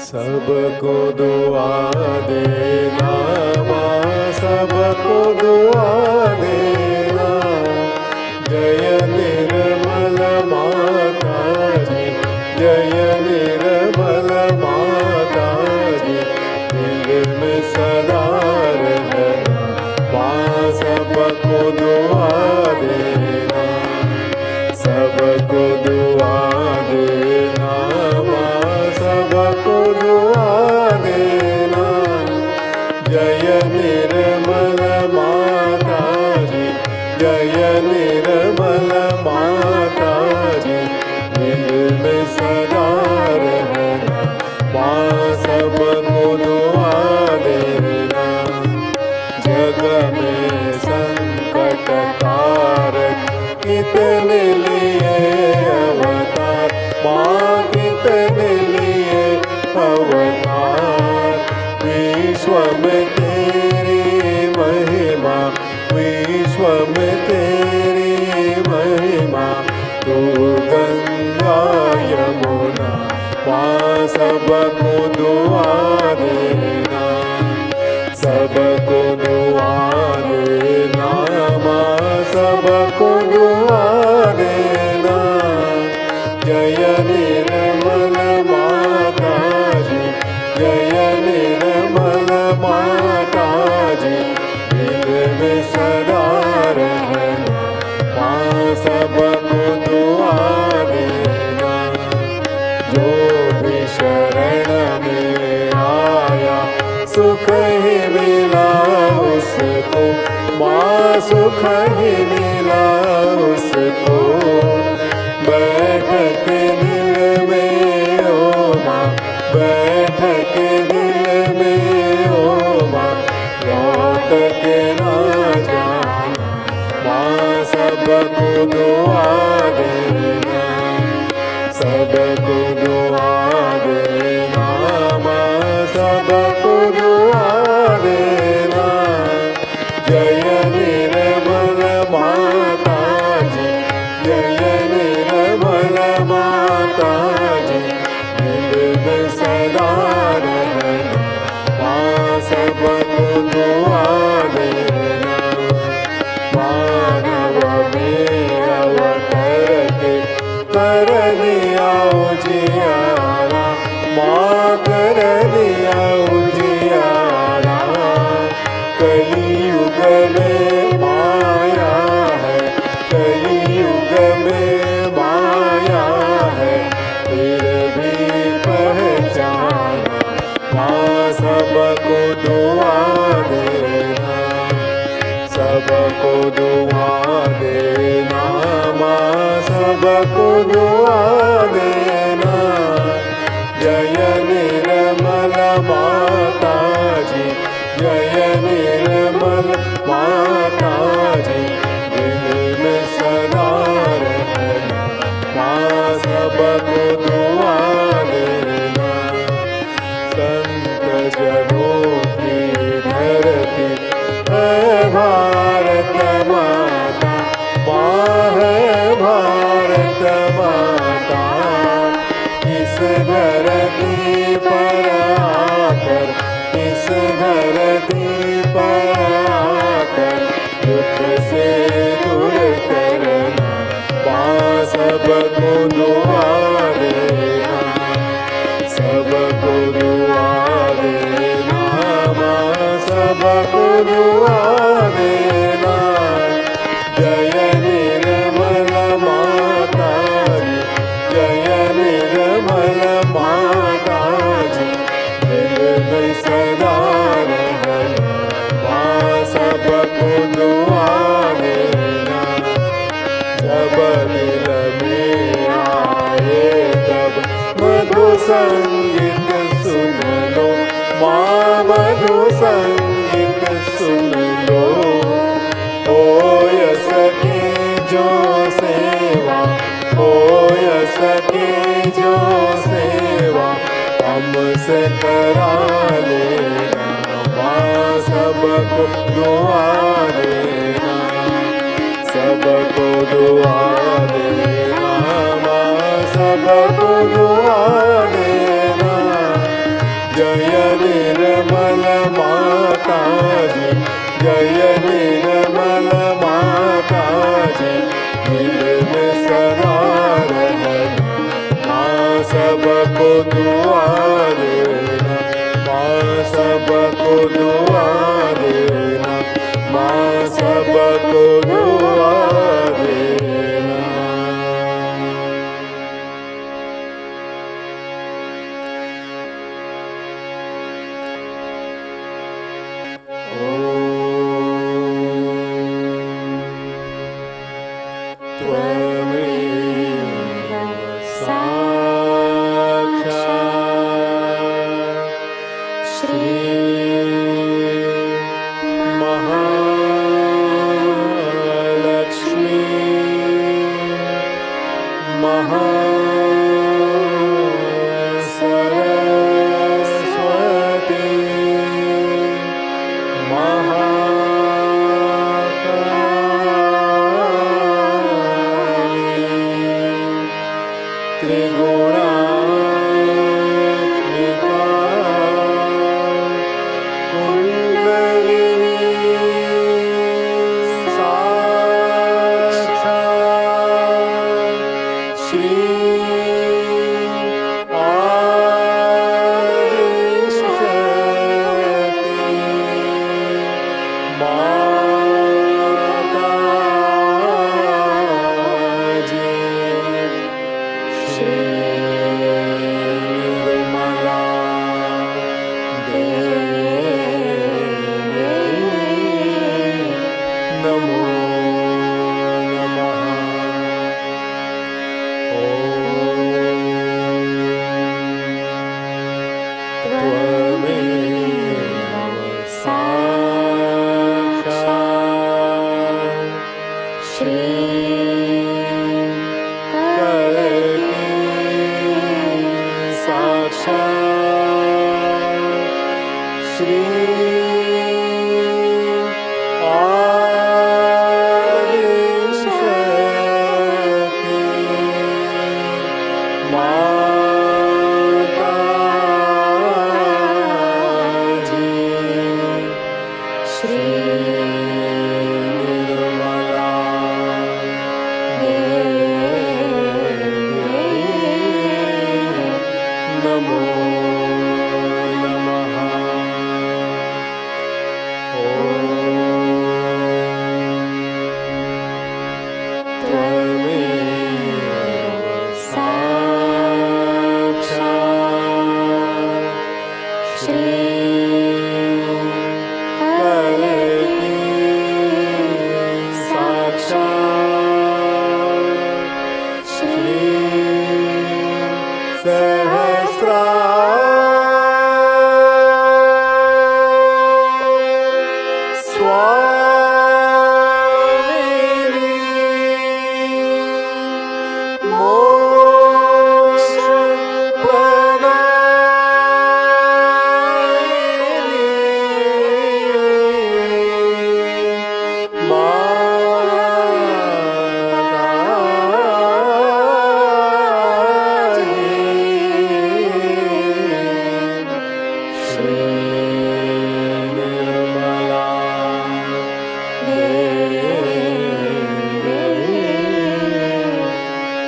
सबको दुआ देना माँ, सबको दुआ देना। जय निर्मल माता जी, जय निर्मल माता जी। दिल में सदा रहना माँ, सबको दुआ देना, सबको दुआ देना माँ, सबको दुआ देना। जय निर्मल माता जी, जय निर्मल माता जी। दिल में सदा रहना माँ, सबको दुआ देना। जग में संकट कारक कितने लिए अवतार माँ, कितने लिए अवतार। विश्व में तेरी महिमा, विश्व में तेरी महिमा। तू गंगा यमुना माँ, सबको दुआ देना, सबको दुआ देना माँ, सबको दुआ देना। जय निर्मल माता जी, जय निर्मल माता जी। दिल में सदा रहना माँ, सबको दुआ देना। जो भी शरण में आया सुख ही मिला उसको माँ, सुख ही मिला उसको। बैठ के दिल में ओ माँ, बैठ के दिल में ओ माँ। लौट के ना जाना माँ, सबको दुआ देना, सबको दुआ देना माँ, सबको दुआ देना। जय निर्मल माता जी, जय निर्मल माता जी। दिल में सदा रहना माँ, सबको दुआ देना। मानव में अवतर के कर दिया उजियारा माँ, कर दिया उजियारा। कलियुग सबको दुआ देना। जय निर्मल माता जी, जय निर्मल माता जी, दिल में सदा रहना, माँ सबको दुआ देना। संत जनों की धरती है भारत माता, माँ है भारत माता। इस धरती पर आकर, इस धरती पर आकर दुख से दूर करना, माँ सबको दुआ देना, सबको दुआ देना, माँ सबको दुआ देना। जय निर्मल माता जी, जय निर्मल माता जी, दिल में सदा रहना, माँ सबको दुआ देना। जब दिल में आए तब मधु संगीत सुन लो, माँ मधु संगीत सुन लो। ओ यस की जो सेवा, ओ यस की जो सेवा हमसे करा लेना, माँ सबको दुआ देना, सबको दुआ देना, माँ सबको दुआ देना। जय निर्मल माता जी, जय निर्मल माता जी, दिल में सदा रहना, माँ सबको दुआ देना, माँ सबको दुआ देना, माँ सबको दुआ देना।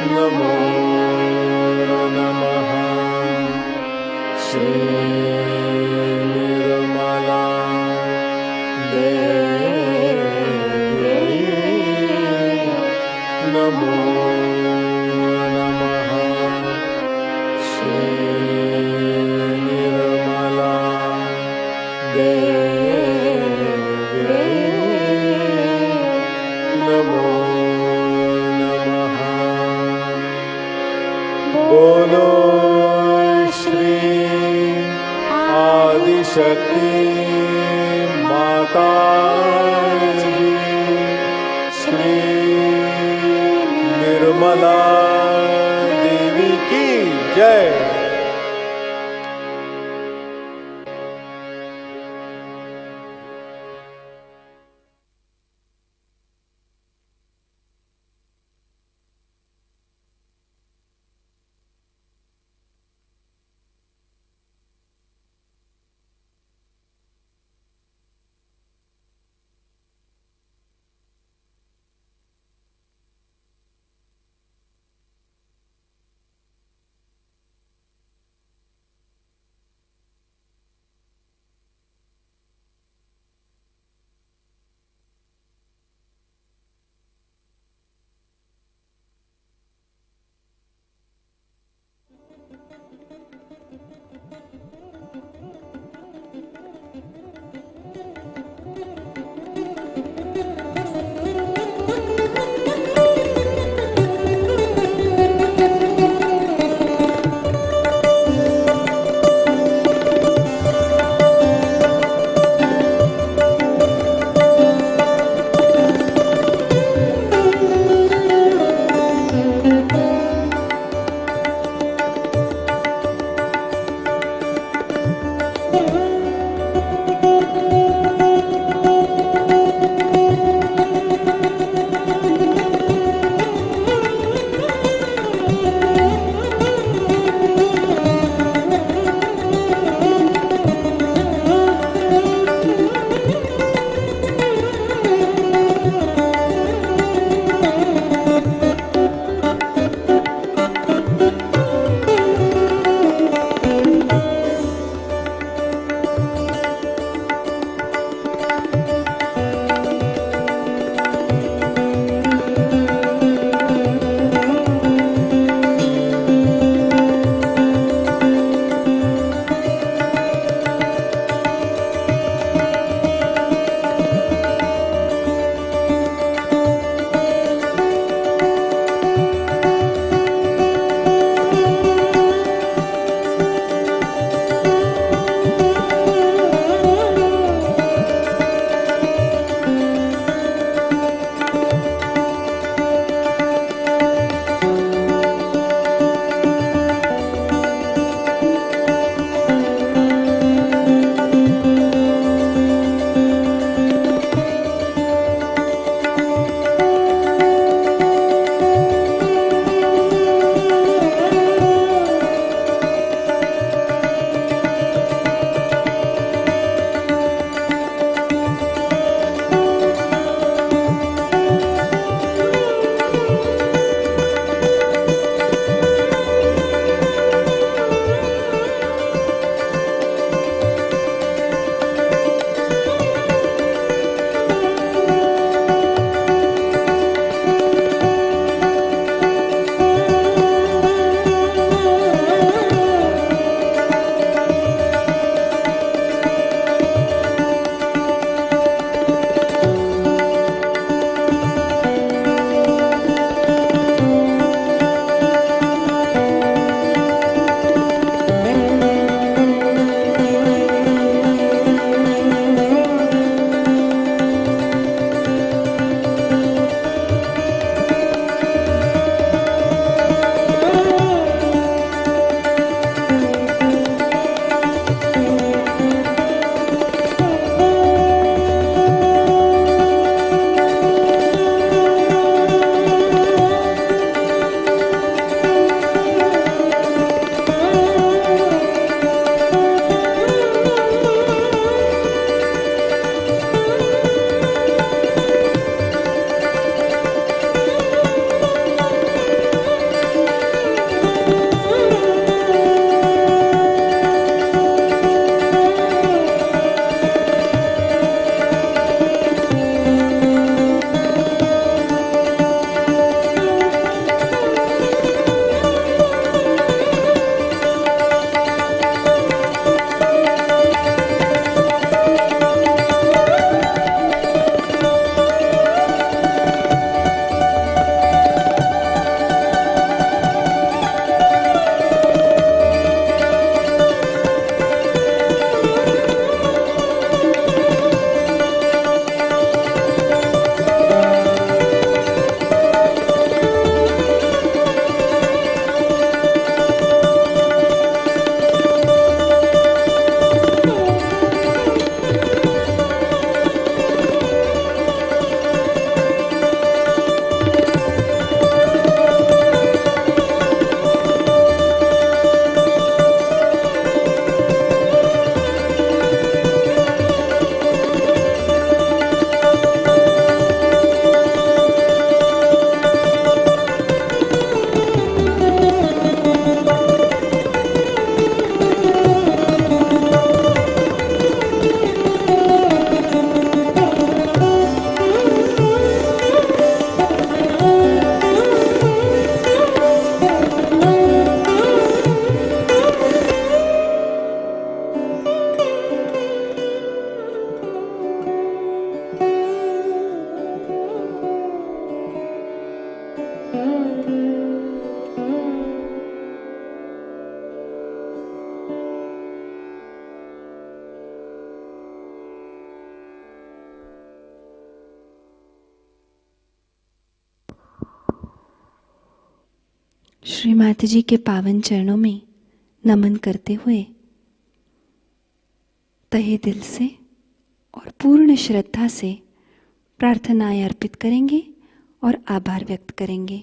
नमो नमः श्री निर्मला देव्यै नमो नमः श्री निर्मला देव्यै नमो नमः बोलो श्री आदिशक्ति माता जी श्री निर्मला देवी की जय। श्री माताजी के पावन चरणों में नमन करते हुए तहे दिल से और पूर्ण श्रद्धा से प्रार्थनाएं अर्पित करेंगे और आभार व्यक्त करेंगे।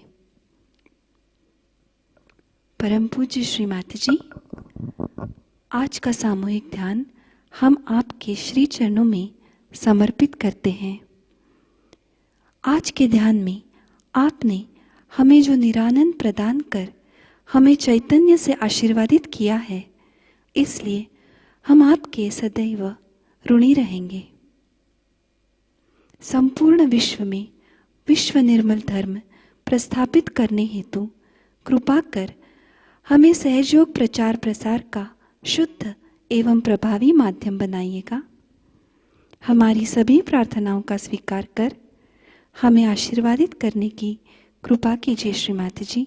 परम पूज्य श्री माताजी, आज का सामूहिक ध्यान हम आपके श्री चरणों में समर्पित करते हैं। आज के ध्यान में आपने हमें जो निरानंद प्रदान कर हमें चैतन्य से आशीर्वादित किया है, इसलिए हम आपके सदैव ऋणी रहेंगे। संपूर्ण विश्व में विश्व निर्मल धर्म प्रस्थापित करने हेतु कृपा कर हमें सहयोग प्रचार प्रसार का शुद्ध एवं प्रभावी माध्यम बनाइएगा। हमारी सभी प्रार्थनाओं का स्वीकार कर हमें आशीर्वादित करने की कृपा कीजिए श्री माताजी।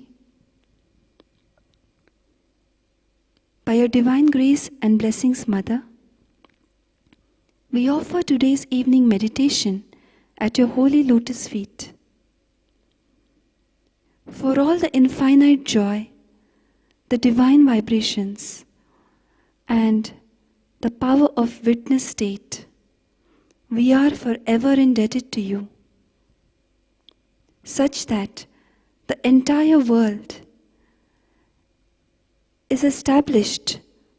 By your divine grace and blessings, Mother, we offer today's evening meditation at your holy lotus feet. For all the infinite joy, the divine vibrations, and the power of witness state, we are forever indebted to you, such that the entire world is established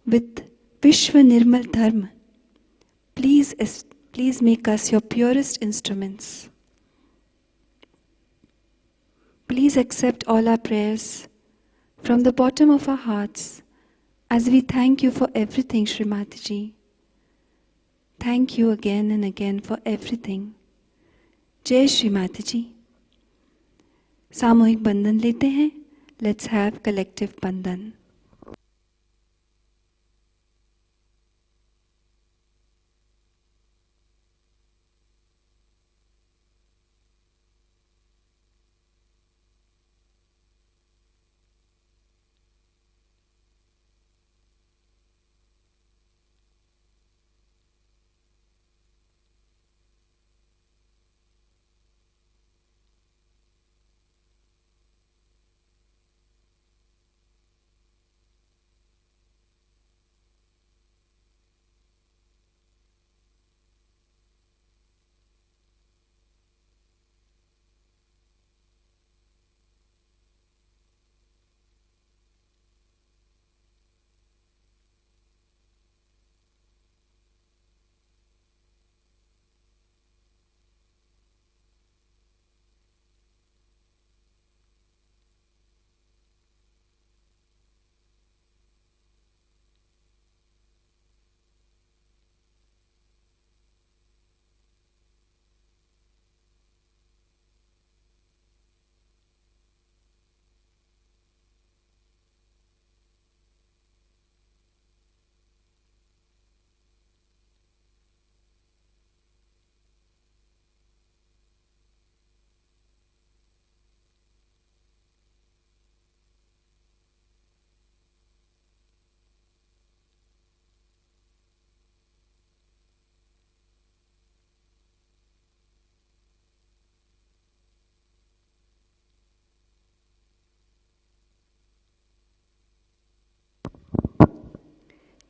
with Vishwa Nirmal Dharma. Please make us your purest instruments. Please accept all our prayers from the bottom of our hearts as we thank you for everything, Shri Mataji. Thank you again and again for everything. Jai Shri Mataji. सामूहिक बंधन लेते हैं। Let's have collective बंधन।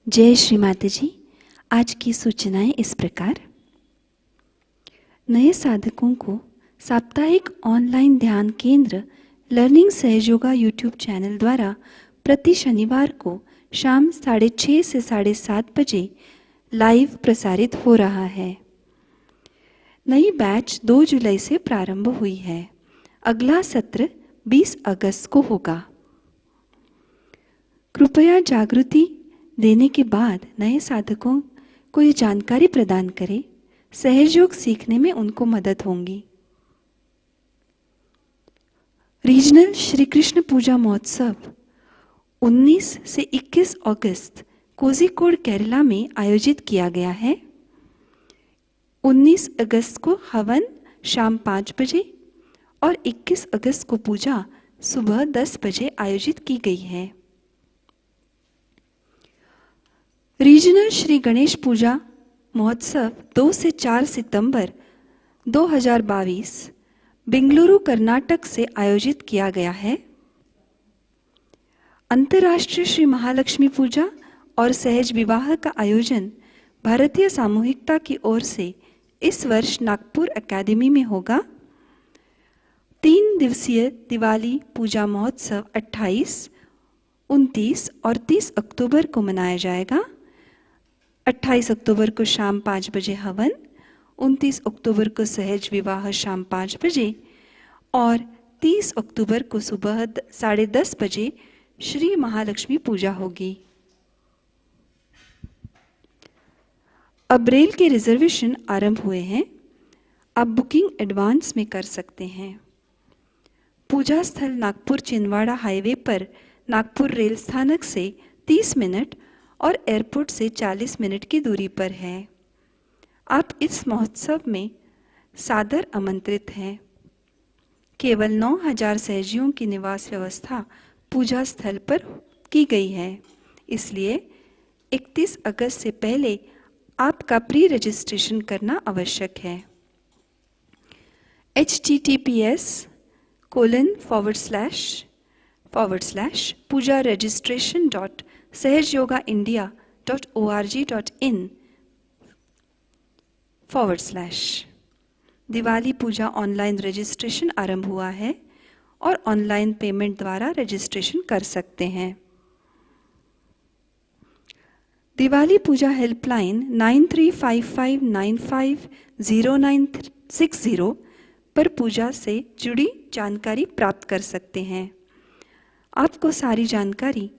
जय श्री माताजी। आज की सूचनाएं इस प्रकार। नए साधकों को साप्ताहिक ऑनलाइन ध्यान केंद्र लर्निंग सहयोगा यूट्यूब चैनल द्वारा प्रति शनिवार को शाम 6:30 से 7:30 बजे लाइव प्रसारित हो रहा है। नई बैच 2 जुलाई से प्रारंभ हुई है। अगला सत्र 20 अगस्त को होगा। कृपया जागृति देने के बाद नए साधकों को ये जानकारी प्रदान करें। सहयोग सीखने में उनको मदद होगी। रीजनल श्री कृष्ण पूजा महोत्सव 19 से 21 अगस्त कोझिकोड केरला में आयोजित किया गया है। 19 अगस्त को हवन शाम 5 बजे और 21 अगस्त को पूजा सुबह 10 बजे आयोजित की गई है। रीजनल श्री गणेश पूजा महोत्सव 2 से 4 सितंबर 2022 बेंगलुरु कर्नाटक से आयोजित किया गया है। अंतर्राष्ट्रीय श्री महालक्ष्मी पूजा और सहज विवाह का आयोजन भारतीय सामूहिकता की ओर से इस वर्ष नागपुर अकादमी में होगा। 3 दिवसीय दिवाली पूजा महोत्सव 28, 29 और 30 अक्टूबर को मनाया जाएगा। 28 अक्टूबर को शाम 5 बजे हवन, 29 अक्टूबर को सहज विवाह शाम 5 बजे और 30 अक्टूबर को सुबह 10:30 बजे श्री महालक्ष्मी पूजा होगी। अब रेल के रिजर्वेशन आरंभ हुए हैं। आप बुकिंग एडवांस में कर सकते हैं। पूजा स्थल नागपुर छिंदवाड़ा हाईवे पर नागपुर रेल स्थानक से 30 मिनट और एयरपोर्ट से 40 मिनट की दूरी पर है। आप इस महोत्सव में सादर आमंत्रित हैं। केवल 9,000 सहजियों की निवास व्यवस्था पूजा स्थल पर की गई है, इसलिए 31 अगस्त से पहले आपका प्री रजिस्ट्रेशन करना आवश्यक है। https://pujaregistration.sahajayogaindia.org.in/ दिवाली पूजा ऑनलाइन रजिस्ट्रेशन आरंभ हुआ है और ऑनलाइन पेमेंट द्वारा रजिस्ट्रेशन कर सकते हैं। दिवाली पूजा हेल्पलाइन 9355950960 पर पूजा से जुड़ी जानकारी प्राप्त कर सकते हैं। आपको सारी जानकारी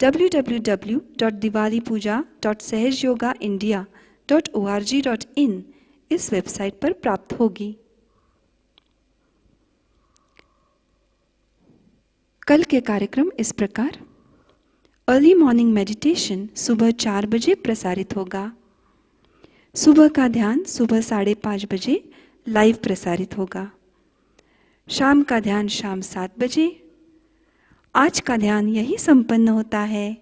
www.diwalipuja.sahajayogaindia.org.in इस वेबसाइट पर प्राप्त होगी। कल के कार्यक्रम इस प्रकार: अर्ली मॉर्निंग मेडिटेशन सुबह 4 बजे प्रसारित होगा। सुबह का ध्यान सुबह 5:30 बजे लाइव प्रसारित होगा। शाम का ध्यान शाम 7 बजे। आज का ध्यान यही संपन्न होता है।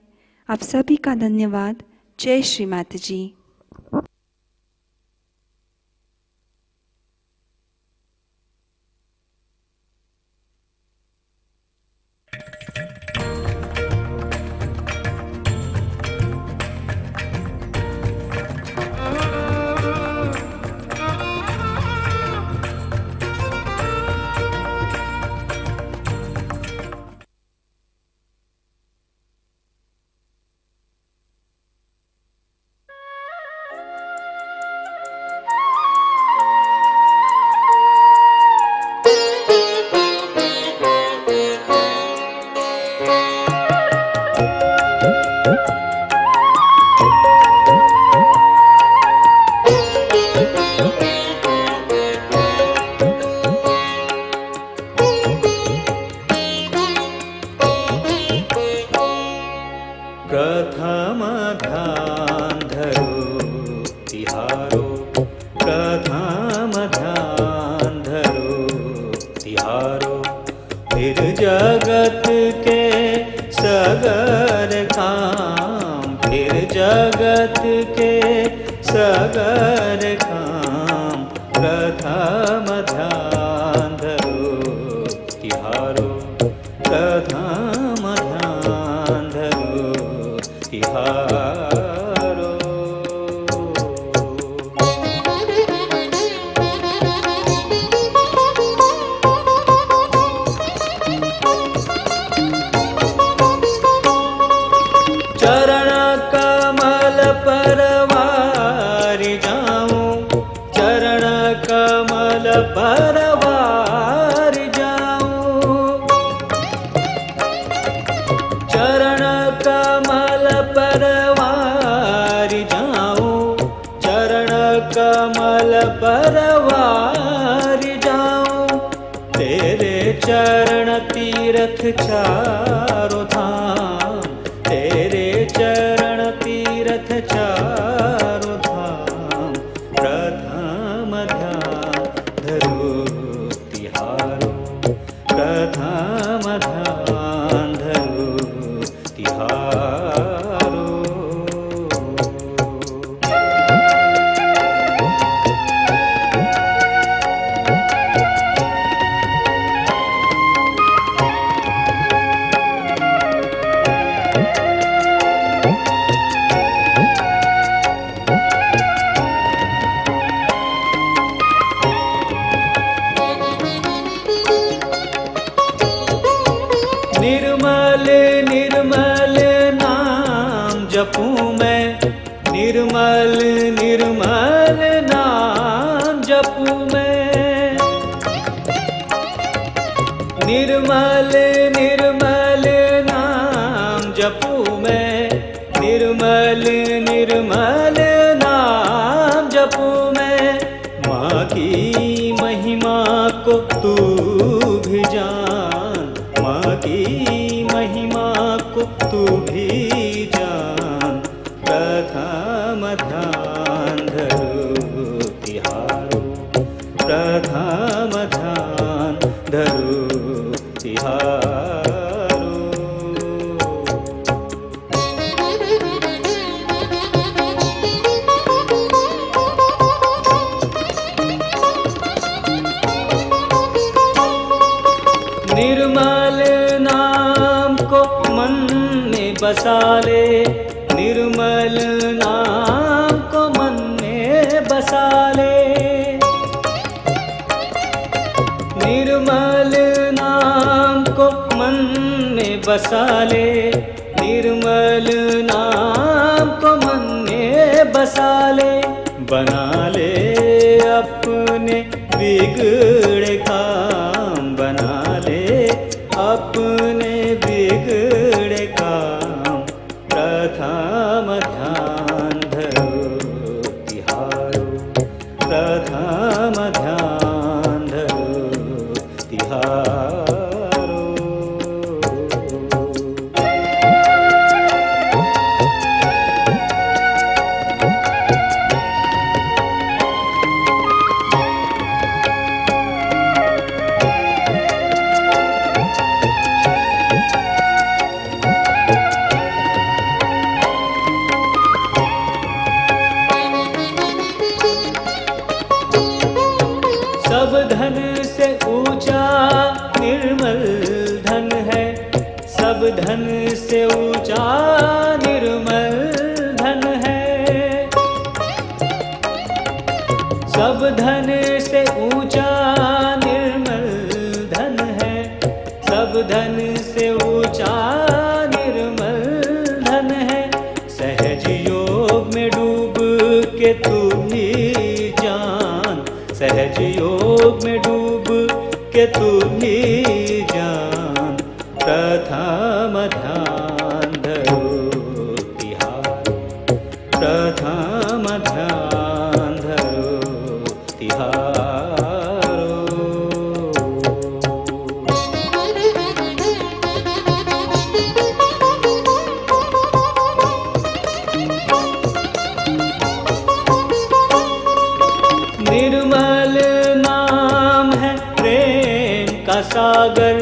आप सभी का धन्यवाद। जय श्री माताजी। चारों धाम तेरे चरण तीरथ चारों धाम। प्रथम ध्यान धरो तिहारो, प्रथम ध्यान धरो तिहारो। निर्मल निर्मल नाम जपूं मैं, निर्मल निर्मल नाम जपूं मैं, निर्मल निर्मल नाम जपूं मैं, निर्मल निर्मल नाम जपूं मैं। माँ की महिमा को तू भी जान, माँ की महिमा को तू भी जान। प्रथम ध्यान धरो तिहारो, प्रथम ध्यान धरो तिहारो। निर्मल नाम को मन में बसा ले, निर्मल नाम को मन में बसा ले, निर्मल नाम को मन में बसा ले, निर्मल नाम को मन में बसा ले। बना ले अपने बिगड़े काम, बना ले अपने बिगड़े काम। प्रथम ध्यान धरो तिहारो, प्रथम ध्यान धरो तिहारो। सब धन से ऊंचा निर्मल धन है, सब धन से ऊंचा निर्मल धन है, सब धन से ऊंचा निर्मल धन है, सब धन से ऊंचा निर्मल धन है। सहज योग में डूब के तू भी जान, सहज योग में डूब के तू भी जान। प्रथम ध्यान धरो तिहारो, प्रथम ध्यान धरो तिहारो। निर्मल नाम है प्रेम का सागर,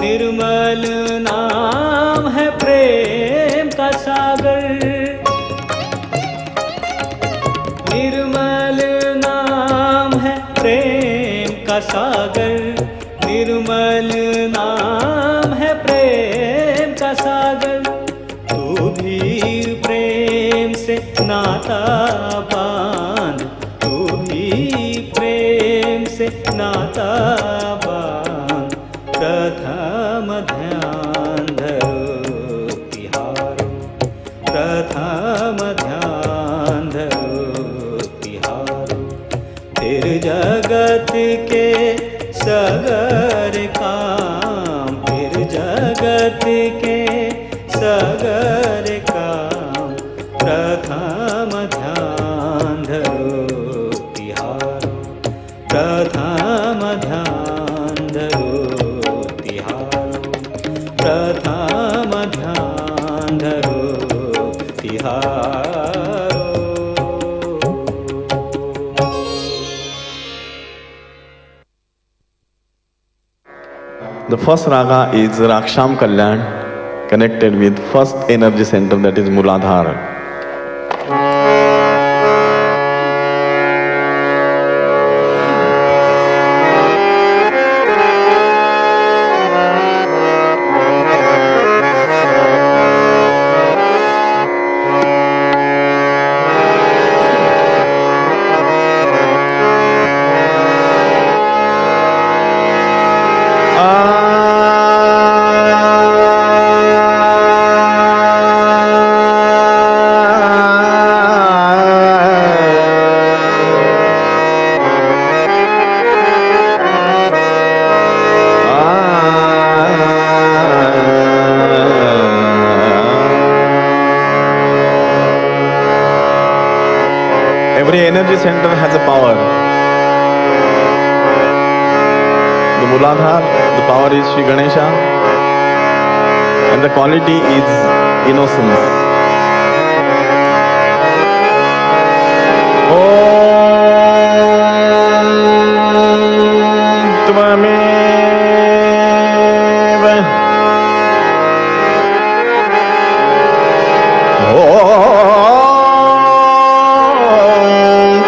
निर्मल नाम है प्रेम का सागर, निर्मल नाम है प्रेम का सागर, निर्मल नाम है प्रेम का सागर। तू भी प्रेम से नाता बांध, तू भी प्रेम से नाता बांध। प्रथम ध्यान धरो तिहारो, प्रथम ध्यान धरो तिहारो। फिर जगत के सगर काम, फिर जगत के सगर काम। प्रथम ध्यान धरो तिहारो, प्रथम ध्यान धरो तिहारो, प्रथम ध्यान धरो तिहारो। The first raga is Raksham Kalyan, connected with first energy center, that is Muladhara. Every energy center has a power. The Muladhar, the power is Shri Ganesha, and the quality is innocence. Om Tvameva. Om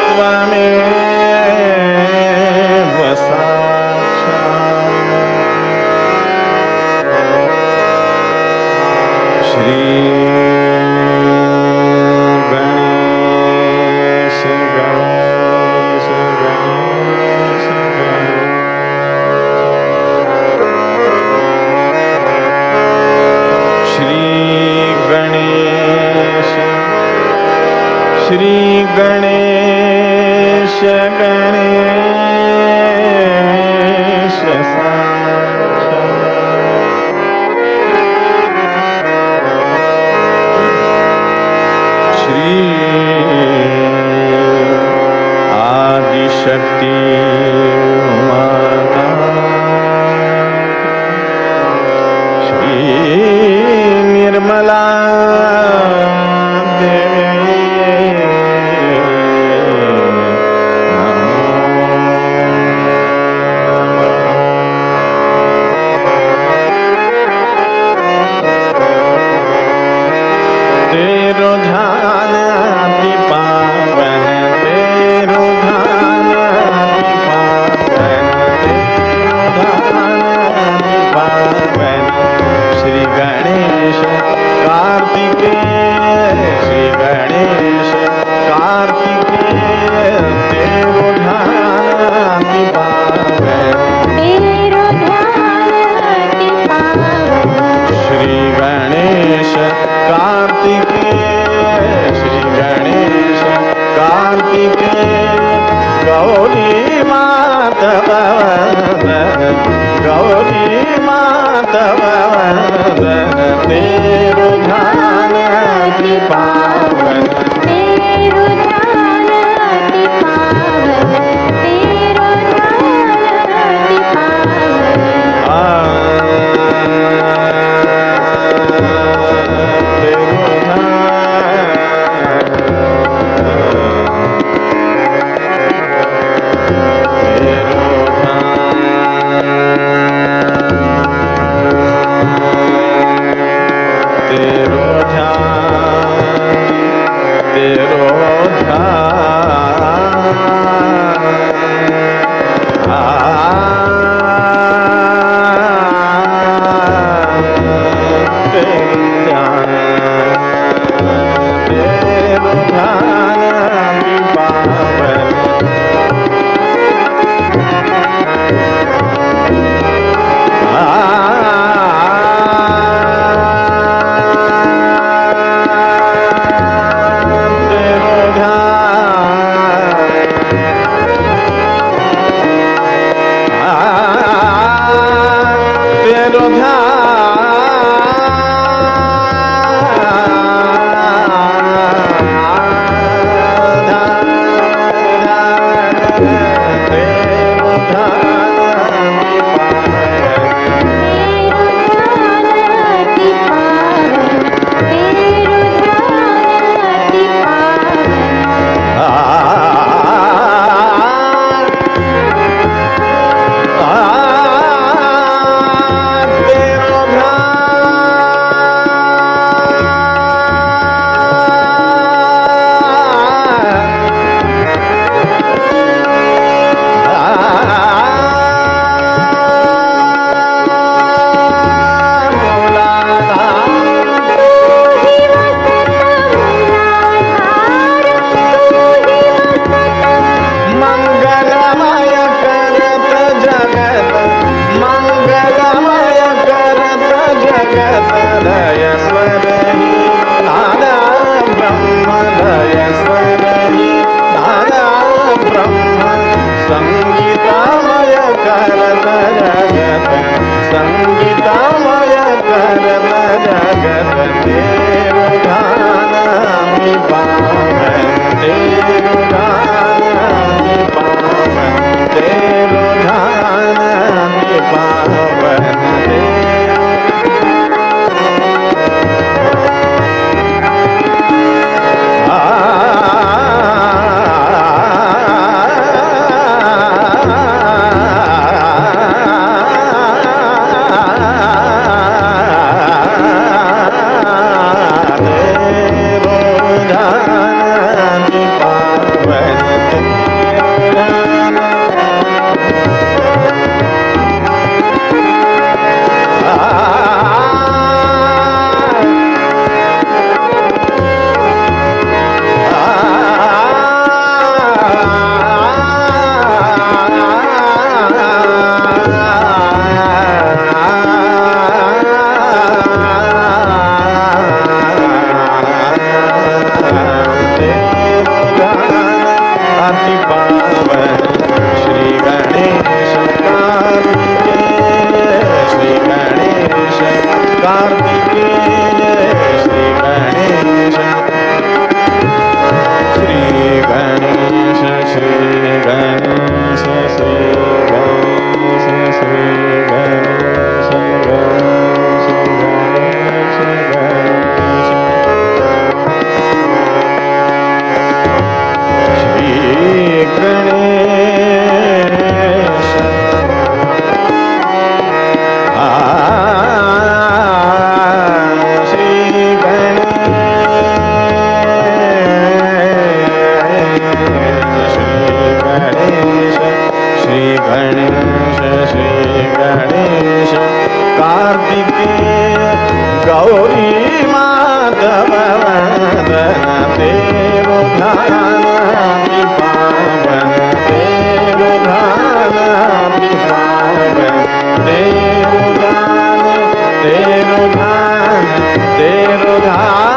Tvameva Sahaja. Shri Shri Ganesh Ganesh Sahaja. Shri Adi Shakti Mataji. Shri Nirmala संगीतामय करत जगत तेरु ध्यान मी पावन तेरु ध्यान गौरी माता वंदना तेरो ध्यान अति पावन तेरो ध्यान अति पावन तेरो ध्यान तेरो ध्यान तेरो ध्यान